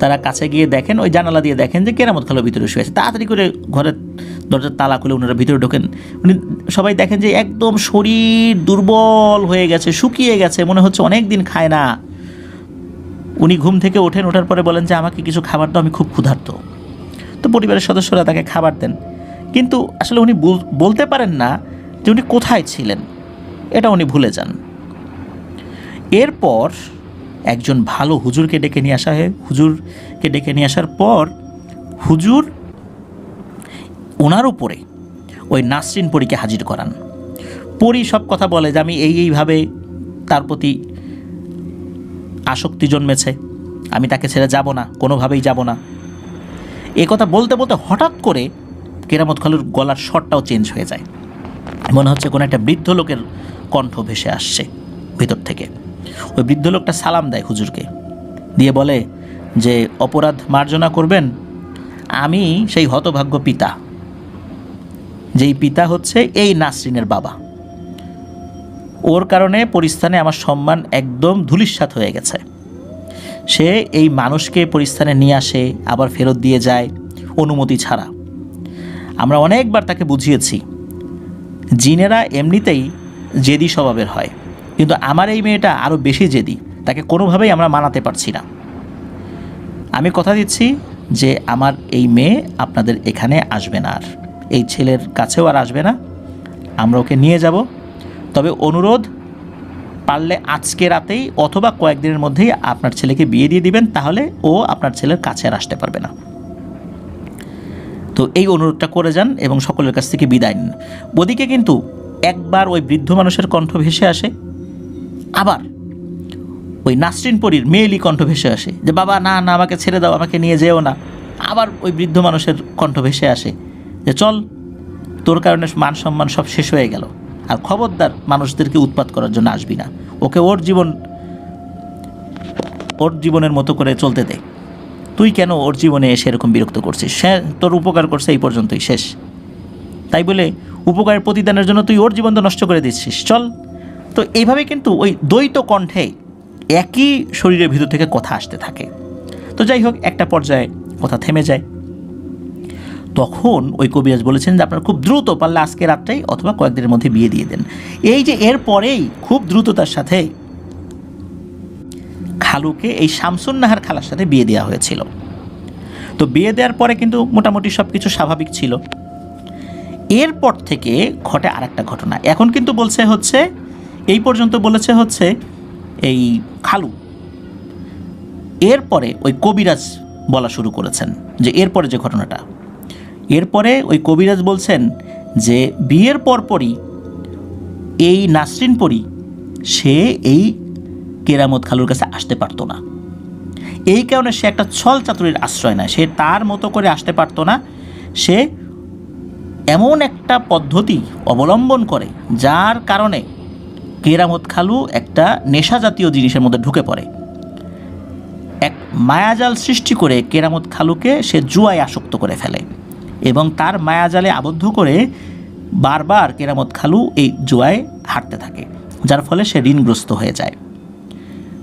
তারা কাছে গিয়ে দেখেন, ওই জানালা দিয়ে দেখেন যে কেরামত খালু ভিতরে শুয়ে আছে। তাড়াতাড়ি করে ঘরের দরজার তালা খুলে ওনারা ভিতরে ঢোকেন। উনি সবাই দেখেন যে একদম শরীর দুর্বল হয়ে গেছে, শুকিয়ে গেছে, মনে হচ্ছে অনেক দিন খায় না। উনি ঘুম থেকে ওঠেন, ওঠার পরে বলেন যে আমাকে কিছু খাবার দাও, আমি খুব ক্ষুধার্ত। তো পরিবারের সদস্যরা তাকে খাবার দেন, কিন্তু আসলে উনি বলতে পারেন না যে উনি কোথায় ছিলেন, এটা উনি ভুলে যান। এরপর একজন ভালো হুজুরকে ডেকে নিয়ে আসা হয়। হুজুরকে ডেকে নিয়ে আসার পর হুজুর ওনার উপরে ওই নাসরিন পরীকে হাজির করান। পরী সব কথা বলে যে আমি এইভাবে তার প্রতি আসক্তি জন্মেছে, আমি তাকে ছেড়ে যাব না, কোনোভাবেই যাব না। এ কথা বলতে বলতে হঠাৎ করে কেরামত খালুর গলার স্বরটাও চেঞ্জ হয়ে যায়। মনে হচ্ছে কোনো একটা বৃদ্ধ লোকের কণ্ঠ ভেসে আসছে ভিতর থেকে। ওই বৃদ্ধ লোকটা সালাম দেয় হুজুরকে, দিয়ে বলে যে অপরাধ মার্জনা করবেন, আমি সেই হতভাগ্য পিতা, যেই পিতা হচ্ছে এই নাসরিনের বাবা। ওর কারণে পরিস্থানে আমার সম্মান একদম ধূলিসাৎ হয়ে গেছে। সে এই মানুষকে পরিস্থানে নিয়ে আসে, আবার ফেরত দিয়ে যায় অনুমতি ছাড়া। আমরা অনেকবার তাকে বুঝিয়েছি, জিনেরা এমনিতেই জেদি স্বভাবের হয়, কিন্তু আমার এই মেয়েটা আরও বেশি জেদি, তাকে কোনোভাবেই আমরা মানাতে পারছি না। আমি কথা দিচ্ছি যে আমার এই মেয়ে আপনাদের এখানে আসবে না, আর এই ছেলের কাছেও আর আসবে না। আমরা ওকে নিয়ে যাব, তবে অনুরোধ, পারলে আজকে রাতেই অথবা কয়েকদিনের মধ্যেই আপনার ছেলেকে বিয়ে দিয়ে দিবেন, তাহলে ও আপনার ছেলের কাছে আর আসতে পারবে না। তো এই অনুরোধটা করে যান এবং সকলের কাছ থেকে বিদায় নিন। ওদিকে কিন্তু একবার ওই বৃদ্ধ মানুষের কণ্ঠ ভেসে আসে, আবার ওই নাসরিন পরীর মেয়েলি কণ্ঠ ভেসে আসে যে বাবা না না, আমাকে ছেড়ে দাও, আমাকে নিয়ে যেও না। আবার ওই বৃদ্ধ মানুষের কণ্ঠ ভেসে আসে যে চল, তোর কারণে মান সম্মান সব শেষ হয়ে গেল, আর খবরদার মানুষদেরকে উৎপাত করার জন্য আসবি না, ওকে ওর জীবনের মতো করে চলতে দে। তুই কেন ওর জীবনে এসে এরকম বিরক্ত করছিস? সে তোর উপকার করছে, এই পর্যন্তই শেষ। তাই বলে উপকারের প্রতিদানের জন্য তুই ওর জীবন তো নষ্ট করে দিচ্ছিস, চল। তো এইভাবে কিন্তু ওই দ্বৈত কণ্ঠে একই শরীরের ভিতর থেকে কথা আসতে থাকে। তো যাই হোক, একটা পর্যায়ে কথা থেমে যায়। তখন ওই কবিরাজ বলেছেন যে আপনার খুব দ্রুত পারলে আজকে রাত্রেই অথবা কয়েকদিনের মধ্যে বিয়ে দিয়ে দেন। এই যে এর পরেই খুব দ্রুততার সাথে খালুকে এই শামসুন নাহার খালার সাথে বিয়ে দেওয়া হয়েছিল। তো বিয়ে দেওয়ার পরে কিন্তু মোটামুটি সব কিছু স্বাভাবিক ছিল। এরপর থেকে ঘটে আরেকটা ঘটনা। এখন কিন্তু বলছে হচ্ছে, এই পর্যন্ত বলেছে হচ্ছে এই খালু, এরপরে ওই কবিরাজ বলা শুরু করেছেন যে এরপরে যে ঘটনাটা, এরপরে ওই কবিরাজ বলছেন যে বিয়ের পরপরই এই নাসরিন পরী সে এই কেরামত খালুর কাছে আসতে পারতো না। এই কারণে সে একটা ছল চাতুরির আশ্রয় নেয়। সে তার মতো করে আসতে পারতো না। সে এমন একটা পদ্ধতি অবলম্বন করে যার কারণে কেরামত খালু একটা নেশা জাতীয় জিনিসের মধ্যে ঢুকে পড়ে। এক মায়াজাল সৃষ্টি করে কেরামত খালুকে সে জুয়ায় আসক্ত করে ফেলে এবং তার মায়াজালে আবদ্ধ করে বারবার কেরামত খালু এই জুয়ায় হারতে থাকে, যার ফলে সে ঋণগ্রস্ত হয়ে যায়।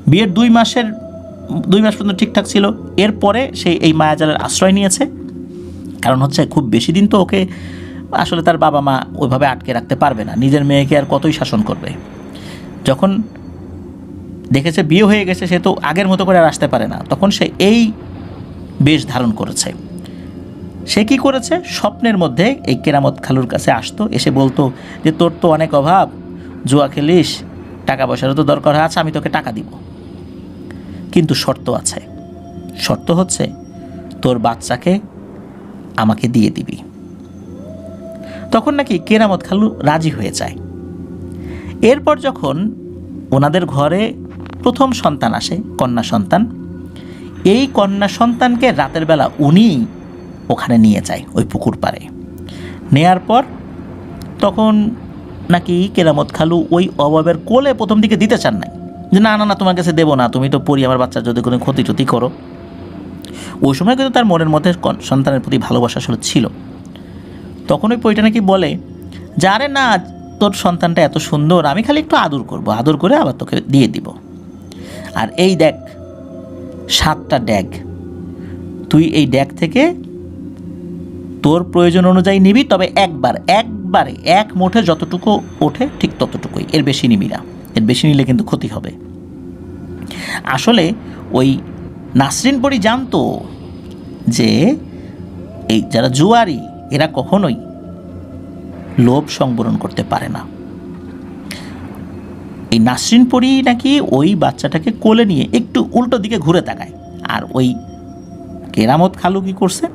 বিয়ের 2 মাস পর্যন্ত ঠিকঠাক ছিল। এরপরে সে এই মায়াজালের আশ্রয় নিয়েছে। কারণ হচ্ছে খুব বেশি দিন তো ওকে আসলে তার বাবা মা ওইভাবে আটকে রাখতে পারবে না, নিজের মেয়েকে আর কতই শাসন করবে। যখন দেখেছে বিয়ে হয়ে গেছে, সে তো আগের মতো করে আর আসতে পারে না, তখন সে এই বেশ ধারণ করেছে। সে কি করেছে, স্বপ্নের মধ্যে এই কেরামত খালুর কাছে আসতো, এসে বলতো যে তোর তো অনেক অভাব, জুয়া খেলিস, টাকা পয়সারও তো দরকার আছে, আমি তোকে টাকা দিব, কিন্তু শর্ত আছে। শর্ত হচ্ছে তোর বাচ্চাকে আমাকে দিয়ে দিবি। তখন নাকি কেরামত খালু রাজি হয়ে যায়। এরপর যখন ওনাদের ঘরে প্রথম সন্তান আসে, কন্যা সন্তান, এই কন্যা সন্তানকে রাতের বেলা উনি ওখানে নিয়ে যায় ওই পুকুর পাড়ে। নেয়ার পর তখন নাকি কেরামত খালু ওই অভাবের কোলে প্রথম দিকে দিতে চান নাই, যে না না না তোমার কাছে দেবো না, তুমি তো পড়ি আমার বাচ্চার যদি কোনো ক্ষতি টতি করো। ওই সময় কিন্তু তার মনের মধ্যে সন্তানের প্রতি ভালোবাসা আসলে ছিল। তখন ওই পইটা নাকি বলে যে আরে না, তোর সন্তানটা এত সুন্দর, আমি খালি একটু আদর করব, আদর করে আবার তোকে দিয়ে দিব। আর এই দেখ 7টা ড্যাগ, তুই এই ড্যাগ থেকে তোর প্রয়োজন অনুযায়ী নিবি, তবে একবারে এক মুঠে যতটুকু ওঠে ঠিক ততটুকুই, এর বেশি নিবি না, এর বেশি নিলে কিন্তু ক্ষতি হবে। আসলে ওই নাসরিন পরী জানতো যে এই যারা জুয়ারি এরা কখনোই লোভ সংবরণ করতে পারে না। এই নাসরিন পরী নাকি ওই বাচ্চাটাকে কোলে নিয়ে একটু উল্টো দিকে ঘুরে তাকায়, আর ওই কেরামত খালু কি করছে,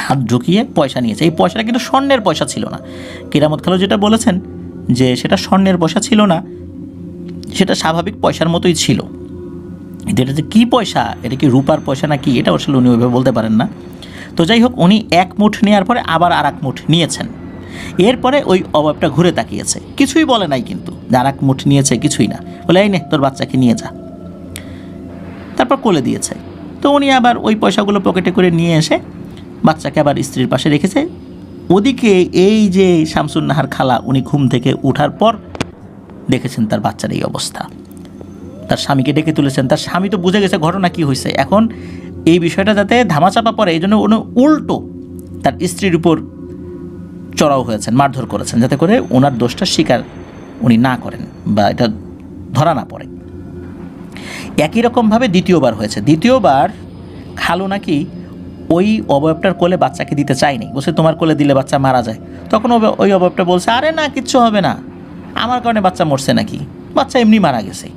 হাত ঢুকিয়ে পয়সা নিয়েছে। এই পয়সাটা কিন্তু স্বর্ণের পয়সা ছিল না। কেরামত খালু যেটা বলেছেন যে সেটা স্বর্ণের পয়সা ছিল না, সেটা স্বাভাবিক পয়সার মতোই ছিল। এটা যে কী পয়সা, এটা কি রূপার পয়সা না কি, এটা আসলে উনি ওইভাবে বলতে পারেন না। তো যাই হোক, উনি 1 মুঠ নেওয়ার পরে আবার আর 1 মুঠ নিয়েছেন। এরপরে ওই অভাবটা ঘুরে তাকিয়েছে, কিছুই বলে নাই কিন্তু, আর 1 মুঠ নিয়েছে কিছুই না, বলে এই নে তোর বাচ্চাকে নিয়ে যা। তারপর কোলে দিয়েছে। তো উনি আবার ওই পয়সাগুলো পকেটে করে নিয়ে এসে বাচ্চাকে আবার স্ত্রীর পাশে রেখেছে। ওদিকে এই যে শামসুন নাহার খালা, উনি ঘুম থেকে ওঠার পর দেখেছেন তার বাচ্চার এই অবস্থা। তার স্বামীকে ডেকে তুলেছেন। তার স্বামী তো বুঝে গেছে ঘটনা কী হয়েছে। এখন এই বিষয়টা যাতে ধামাচাপা পড়ে, এই জন্য উনি উল্টো তার স্ত্রীর উপর চড়াও হয়েছেন, মারধর করেছেন, যাতে করে ওনার দোষটা স্বীকার উনি না করেন বা এটা ধরা না পড়ে। একই রকমভাবে দ্বিতীয়বার হয়েছে। দ্বিতীয়বার খালু নাকি ওই অবয়বটার কোলে বাচ্চাকে দিতে চায়নি, বলছে তোমার কোলে দিলে বাচ্চা মারা যায়। তখন ওই অবয়বটা বলছে আরে না, কিচ্ছু হবে না, আমার কারণে বাচ্চা মরছে নাকি, বাচ্চা এমনি মারা গেছে,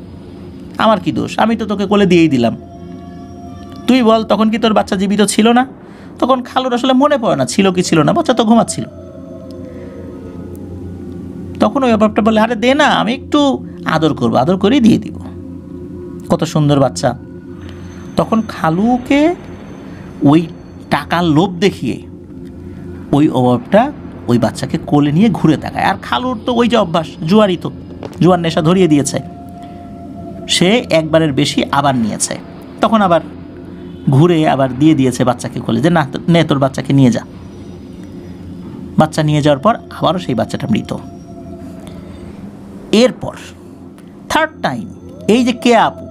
আমার কি দোষ, আমি তো তোকে কোলে দিয়েই দিলাম, তুই বল তখন কি তোর বাচ্চা জীবিত ছিল না? তখন খালুর আসলে মনে পড়ে না ছিল কি ছিল না, বাচ্চা তো ঘুমাচ্ছিল। তখন ওই অভাবটা বলে আরে দে না, আমি একটু আদর করবো, আদর করেই দিয়ে দিব, কত সুন্দর বাচ্চা। তখন খালুকে ওই টাকার লোভ দেখিয়ে ওই অভাবটা ওই বাচ্চাকে কোলে নিয়ে ঘুরে তাকায়। আর খালুর তো ওই যে অভ্যাস, জুয়ারি, তো জুয়ার নেশা ধরিয়ে দিয়েছে, সে একবারের বেশি আবার নিয়েছে। তখন আবার ঘুরে আবার দিয়ে দিয়েছে বাচ্চাকে কোলে, যে না নে তোর বাচ্চাকে নিয়ে যা। বাচ্চা নিয়ে যাওয়ার পর আবারও সেই বাচ্চাটা মৃত। এরপর থার্ড টাইম এই যে কে আপু,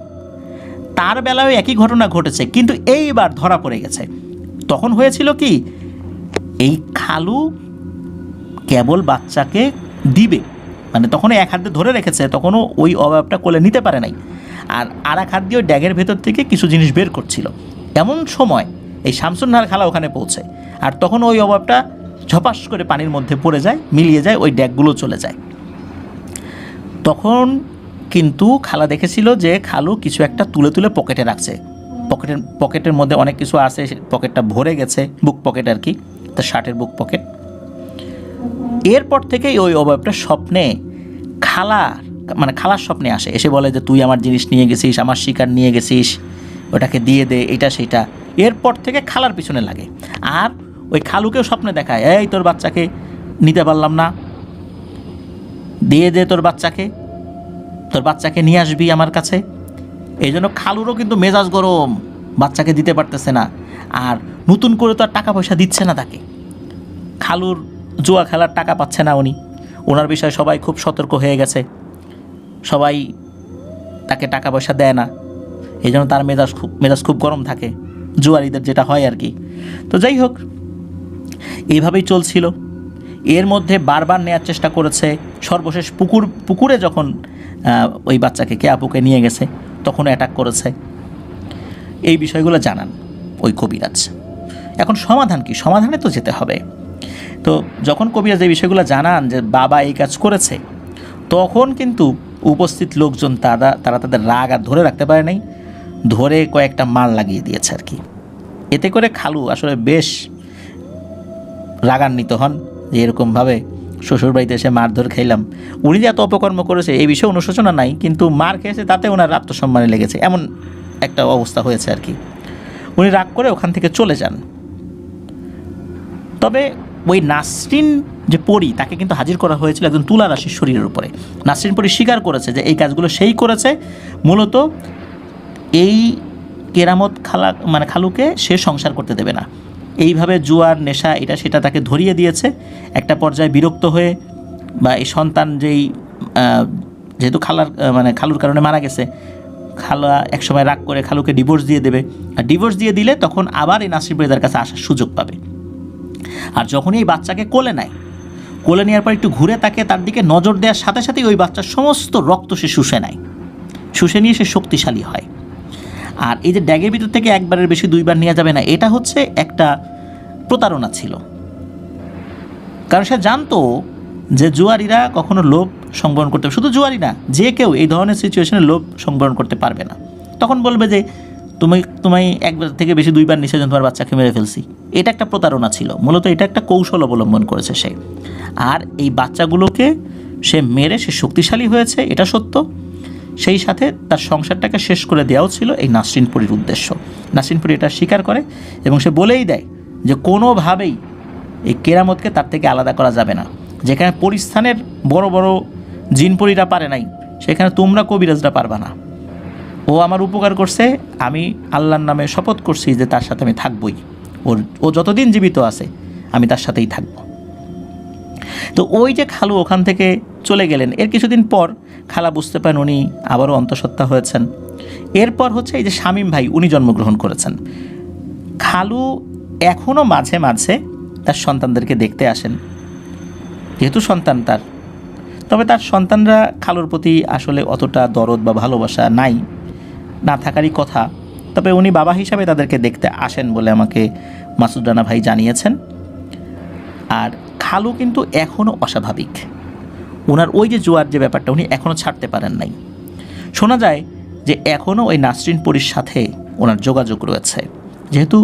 তার বেলায় একই ঘটনা ঘটেছে, কিন্তু এইবার ধরা পড়ে গেছে। তখন হয়েছিল কি, এই খালু কেবল বাচ্চাকে দিবে, মানে তখনও এক হাত দিয়ে ধরে রেখেছে, তখনও ওই অবয়বটা কোলে নিতে পারে নাই, আর এক হাত দিয়ে ওই ড্যাগের ভেতর থেকে কিছু জিনিস বের করছিল। এমন সময় এই শামসুন নাহার খালা ওখানে পৌঁছে, আর তখন ওই অবয়বটা ঝপাস করে পানির মধ্যে পড়ে যায়, মিলিয়ে যায়, ওই ড্যাগগুলো চলে যায়। তখন কিন্তু খালা দেখেছিল যে খালু কিছু একটা তুলে তুলে পকেটে রাখছে, পকেটের মধ্যে অনেক কিছু আছে, পকেটটা ভরে গেছে, বুক পকেট আর কি, তার শার্টের বুক পকেট। এরপর থেকেই ওই অবয়বটা স্বপ্নে খালার স্বপ্নে আসে, এসে বলে যে তুই আমার জিনিস নিয়ে গেছিস, আমার শিকার নিয়ে গেছিস, ওটাকে দিয়ে দে, এটা সেটা। এরপর থেকে খালার পিছনে লাগে, আর ওই খালুকেও স্বপ্নে দেখায়, এই তোর বাচ্চাকে নিতে পারলাম না, দিয়ে দে তোর বাচ্চাকে নিয়ে আসবি আমার কাছে। এই জন্য খালুরও কিন্তু মেজাজ গরম, বাচ্চাকে দিতে পারতেছে না, আর নতুন করে তো আর টাকা পয়সা দিচ্ছে না তাকে। খালুর জুয়া খেলার টাকা পাচ্ছে না উনি, ওনার বিষয়ে সবাই খুব সতর্ক হয়ে গেছে, সবাই তাকে টাকা পয়সা দেয় না, এই জন্য তার মেজাজ খুব গরম থাকে, জুয়ারিদের যেটা হয় আর কি। তো যাই হোক, এইভাবেই চলছিল। এর মধ্যে বারবার নেওয়ার চেষ্টা করেছে, সর্বশেষ পুকুরে যখন ওই বাচ্চাকে কে আপুকে নিয়ে গেছে তখনও অ্যাটাক করেছে। এই বিষয়গুলো জানান ওই কবিরাজ। এখন সমাধান কি? সমাধানে তো যেতে হবে। তো যখন কবিরাজ এই বিষয়গুলো জানান যে বাবা এই কাজ করেছে, তখন কিন্তু উপস্থিত লোকজন তারা তাদের রাগ আর ধরে রাখতে পারে নাই, ধরে কয়েকটা মার লাগিয়ে দিয়েছে আর কি। এতে করে খালু আসলে বেশ রাগান্বিত হন যে এরকমভাবে শ্বশুরবাড়িতে এসে মারধর খাইলাম। উনি যে এত অপকর্ম করেছে এই বিষয়ে অনুশোচনা নাই, কিন্তু মার খেয়েছে তাতে ওনার আত্মসম্মানে লেগেছে, এমন একটা অবস্থা হয়েছে আর কি। উনি রাগ করে ওখান থেকে চলে যান। তবে ওই নাসরিন যে পরী, তাকে কিন্তু হাজির করা হয়েছিল একজন তুলা রাশির শরীরের উপরে। নাসরিন পরী স্বীকার করেছে যে এই কাজগুলো সেই করেছে, মূলত এই কেরামত খালুকে সে সংসার করতে দেবে না, এইভাবে জুয়ার নেশা এটা সেটা তাকে ধরিয়ে দিয়েছে। একটা পর্যায়ে বিরক্ত হয়ে, বা এই সন্তান যেহেতু খালুর কারণে মারা গেছে, খালা একসময় রাগ করে খালুকে ডিভোর্স দিয়ে দেবে, আর ডিভোর্স দিয়ে দিলে তখন আবার এই নাসরিন পরী তার কাছে আসার সুযোগ পাবে। আর যখনই এই বাচ্চাকে কোলে নেওয়ার পর একটু ঘুরে তার দিকে নজর দেওয়ার সাথে সাথেই ওই বাচ্চার সমস্ত রক্ত সে শুষে নেয়, শুষে নিয়ে সে শক্তিশালী হয়। আর এই যে ড্যাগের ভিতর থেকে একবারের বেশি দুইবার নেওয়া যাবে না, এটা হচ্ছে একটা প্রতারণা ছিল। কারণ সে জানতো যে জুয়ারিরা কখনো লোভ সংবরণ করতে, শুধু জুয়ারি না, যে কেউ এই ধরনের সিচুয়েশনে লোভ সংবরণ করতে পারবে না। তখন বলবে যে তুমি একবার থেকে বেশি দুইবার নিষেধ তোমার বাচ্চাকে মেরে ফেলছি। এটা একটা প্রতারণা ছিল, মূলত এটা একটা কৌশল অবলম্বন করেছে সে। আর এই বাচ্চাগুলোকে সে মেরে সে শক্তিশালী হয়েছে, এটা সত্য। সেই সাথে তার সংসারটাকে শেষ করে দেওয়াও ছিল এই নাসরিন পরীর উদ্দেশ্য। নাসরিন পরী এটা স্বীকার করে এবং সে বলেই দেয় যে কোনোভাবেই এই কেরামতকে তার থেকে আলাদা করা যাবে না। যেখানে পরিস্থানের বড় বড় জিনপরীরা পারে নাই, সেখানে তোমরা কবিরাজরা পারবা না। ও আমার উপকার করছে, আমি আল্লাহর নামে শপথ করছি যে তার সাথে আমি থাকবই, ও যতদিন জীবিত আছে আমি তার সাথেই থাকব। তো ওই যে খালু ওখান থেকে চলে গেলেন, এর কিছুদিন পর খালা বুঝতে পারেন উনি আবারও অন্তঃসত্ত্বা হয়েছেন। এরপর হচ্ছে এই যে শামীম ভাই, উনি জন্মগ্রহণ করেছেন। খালু এখনও মাঝে মাঝে তার সন্তানদেরকে দেখতে আসেন, যেহেতু সন্তান তার। তবে তার সন্তানরা খালুর প্রতি আসলে অতটা দরদ বা ভালোবাসা না থাকারই কথা। তবে উনি বাবা হিসাবে তাদেরকে দেখতে আসেন বলে আমাকে মাসুদ রানা ভাই জানিয়েছেন। আর খালু কিন্তু এখনও অস্বাভাবিক, ওনার ওই যে জুয়ার যে ব্যাপারটা উনি এখনও ছাড়তে পারেন নাই। শোনা যায় যে এখনও ওই নাসরিন পরীর সাথে ওনার যোগাযোগ রয়েছে, যেহেতু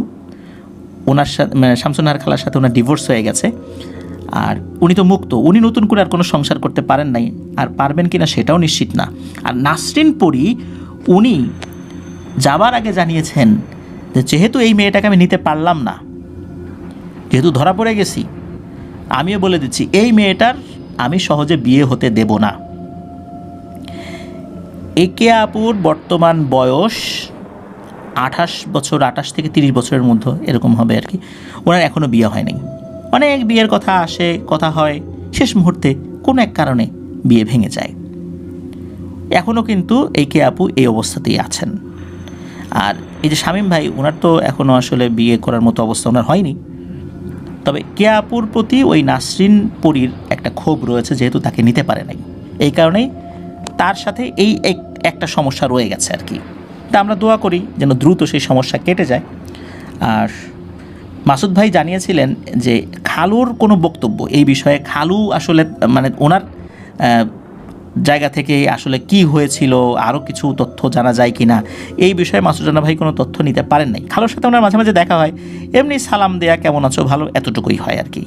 ওনার সাথে শামসুন নাহার খালার সাথে ওনার ডিভোর্স হয়ে গেছে, আর উনি তো মুক্ত, উনি নতুন করে আর কোনো সংসার করতে পারেন নাই, আর পারবেন কিনা সেটাও নিশ্চিত না। আর নাসরিন পরী উনি যাবার আগে জানিয়েছেন যে যেহেতু এই মেয়েটাকে আমি নিতে পারলাম না, যেহেতু ধরা পড়ে গেছি, আমিও বলে দিচ্ছি এই মেয়েটার আমি সহজে বিয়ে হতে দেব না। একে আপুর বর্তমান বয়স 28 বছর, 28 থেকে 30 বছরের মধ্যে এরকম হবে আর কি। ওনার এখনও বিয়ে হয় নাই, অনেক বিয়ের কথা আসে, কথা হয়, শেষ মুহূর্তে কোনো এক কারণে বিয়ে ভেঙে যায়। এখনও কিন্তু এই কে আপু এই অবস্থাতেই আছেন। আর এই যে শামীম ভাই, ওনার তো এখনও আসলে বিয়ে করার মতো অবস্থা ওনার হয়নি। তবে কে আপুর প্রতি ওই নাসরিন পরীর একটা ক্ষোভ রয়েছে, যেহেতু তাকে নিতে পারে নাই, এই কারণেই তার সাথে এই একটা সমস্যা রয়ে গেছে আর কি। তা আমরা দোয়া করি যেন দ্রুত সেই সমস্যা কেটে যায়। আর মাসুদ ভাই জানিয়েছিলেন যে খালুর কোনো বক্তব্য এই বিষয়ে, খালু আসলে মানে ওনার জায়গা থেকে আসলে কি হয়েছিল, আরও কিছু তথ্য জানা যায় কি না, এই বিষয়ে মাসুদ রানা ভাই কোনো তথ্য নিতে পারেন নাই। খালুর সাথে ওনার মাঝে মাঝে দেখা হয়, এমনি সালাম দেয়া, কেমন আছো, ভালো, এতটুকুই হয় আর কি,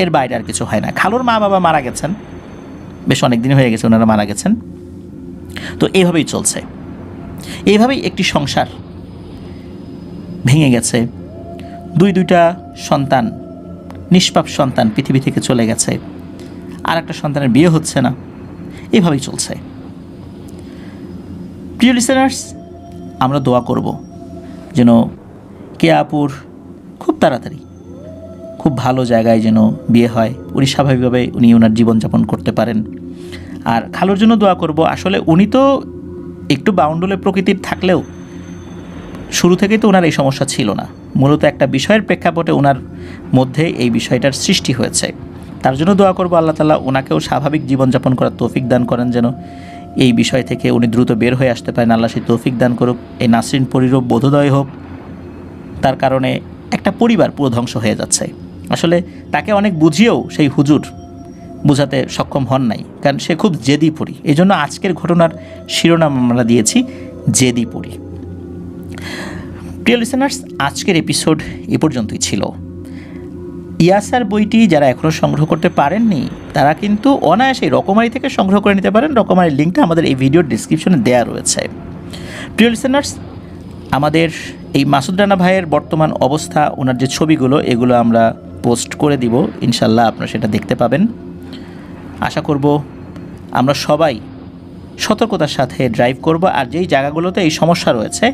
এর বাইরে আর কিছু হয় না। খালুর মা বাবা মারা গেছেন, বেশ অনেক দিন হয়ে গেছে ওনারা মারা গেছেন। তো এইভাবেই চলছে, এইভাবেই একটি সংসার ভেঙে গেছে। দুইটা সন্তান, নিষ্পাপ সন্তান পৃথিবী থেকে চলে গেছে, আর একটা সন্তানের বিয়ে হচ্ছে না, এভাবেই চলছে। প্রিয় লিসেনার্স, আমরা দোয়া করব যেন কে আপুর খুব তাড়াতাড়ি খুব ভালো জায়গায় যেন বিয়ে হয়, উনি স্বাভাবিকভাবে উনি ওনার জীবনযাপন করতে পারেন। আর খালুর জন্য দোয়া করব। আসলে উনি তো একটু বাউন্ডুলে প্রকৃতির থাকলেও শুরু থেকেই তো ওনার এই সমস্যা ছিল না, মূলত একটা বিষয়ের প্রেক্ষাপটে ওনার মধ্যে এই বিষয়টার সৃষ্টি হয়েছে। তার জন্য দোয়া করব আল্লাহ তাআলা ওনাকেও স্বাভাবিক জীবনযাপন করার তৌফিক দান করেন, যেন এই বিষয় থেকে উনি দ্রুত বের হয়ে আসতে পারেন। আল্লাহ সেই তৌফিক দান করুক। এই নাসরিন পরীরও বোধোদয় হোক, তার কারণে একটা পরিবার পুরো ধ্বংস হয়ে যাচ্ছে। আসলে তাকে অনেক বুঝিয়েও সেই হুজুর বোঝাতে সক্ষম হন নাই, কারণ সে খুব জেদি পরী। এই জন্য আজকের ঘটনার শিরোনাম আমরা দিয়েছি জেদি পরী। প্রিয় লিসেনার্স, আজকের এপিসোড এ পর্যন্তই ছিল। ইয়াসার বইটি যারা এখনও সংগ্রহ করতে পারেননি, তারা কিন্তু অনায়াসে রকমারি থেকে সংগ্রহ করে নিতে পারেন। রকমারির লিঙ্কটা আমাদের এই ভিডিওর ডিসক্রিপশনে দেওয়া রয়েছে। প্রিয় লিসেনার্স, আমাদের এই মাসুদ রানা ভাইয়ের বর্তমান অবস্থা, ওনার যে ছবিগুলো, এগুলো আমরা পোস্ট করে দিব, ইনশাল্লাহ আপনারা সেটা দেখতে পাবেন। আশা করব আমরা সবাই সতর্কতার সাথে ড্রাইভ করব, আর যেই জায়গাগুলোতে এই সমস্যা রয়েছে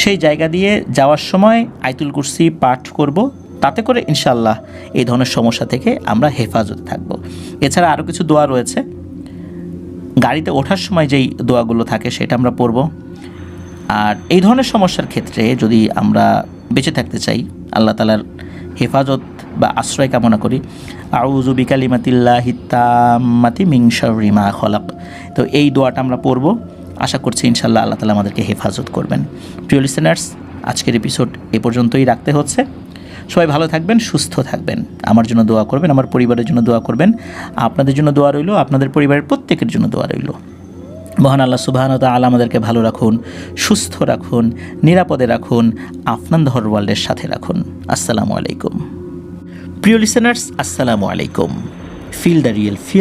সেই জায়গা দিয়ে যাওয়ার সময় আয়াতুল কুরসি পাঠ করব, তাতে করে ইনশাল্লাহ এই ধরনের সমস্যা থেকে আমরা হেফাজতে থাকব। এছাড়া আরও কিছু দোয়া রয়েছে, গাড়িতে ওঠার সময় যেই দোয়াগুলো থাকে সেটা আমরা পড়ব। আর এই ধরনের সমস্যার ক্ষেত্রে যদি আমরা বেঁচে থাকতে চাই, আল্লাহ তাআলার হেফাজত বা আশ্রয় কামনা করি, আউযু বিকালিমাতিল্লাহি তাম্মাতি মিন শাররি মা খলাক, তো এই দোয়াটা আমরা পড়ব। আশা করছি ইনশাল্লাহ আল্লাহ তাআলা আমাদেরকে হেফাজত করবেন। প্রিয় লিসেনার্স, আজকের এপিসোড এ পর্যন্তই রাখতে হচ্ছে। সবাই ভালো থাকবেন, সুস্থ থাকবেন, আমার জন্য দোয়া করবেন, আমার পরিবারের জন্য দোয়া করবেন, আপনাদের জন্য দোয়া রইল, আপনাদের পরিবারের প্রত্যেকের জন্য দোয়া রইল। মহান আল্লাহ সুবহানাহু ওয়া তাআলা আমাদেরকে ভালো রাখুন, সুস্থ রাখুন, নিরাপদে রাখুন, আফনান দ্য ওয়ার্ল্ডের সাথে রাখুন। আসসালামু আলাইকুম। প্রিয় লিসেনার্স, আসসালামু আলাইকুম। Feel the real fear.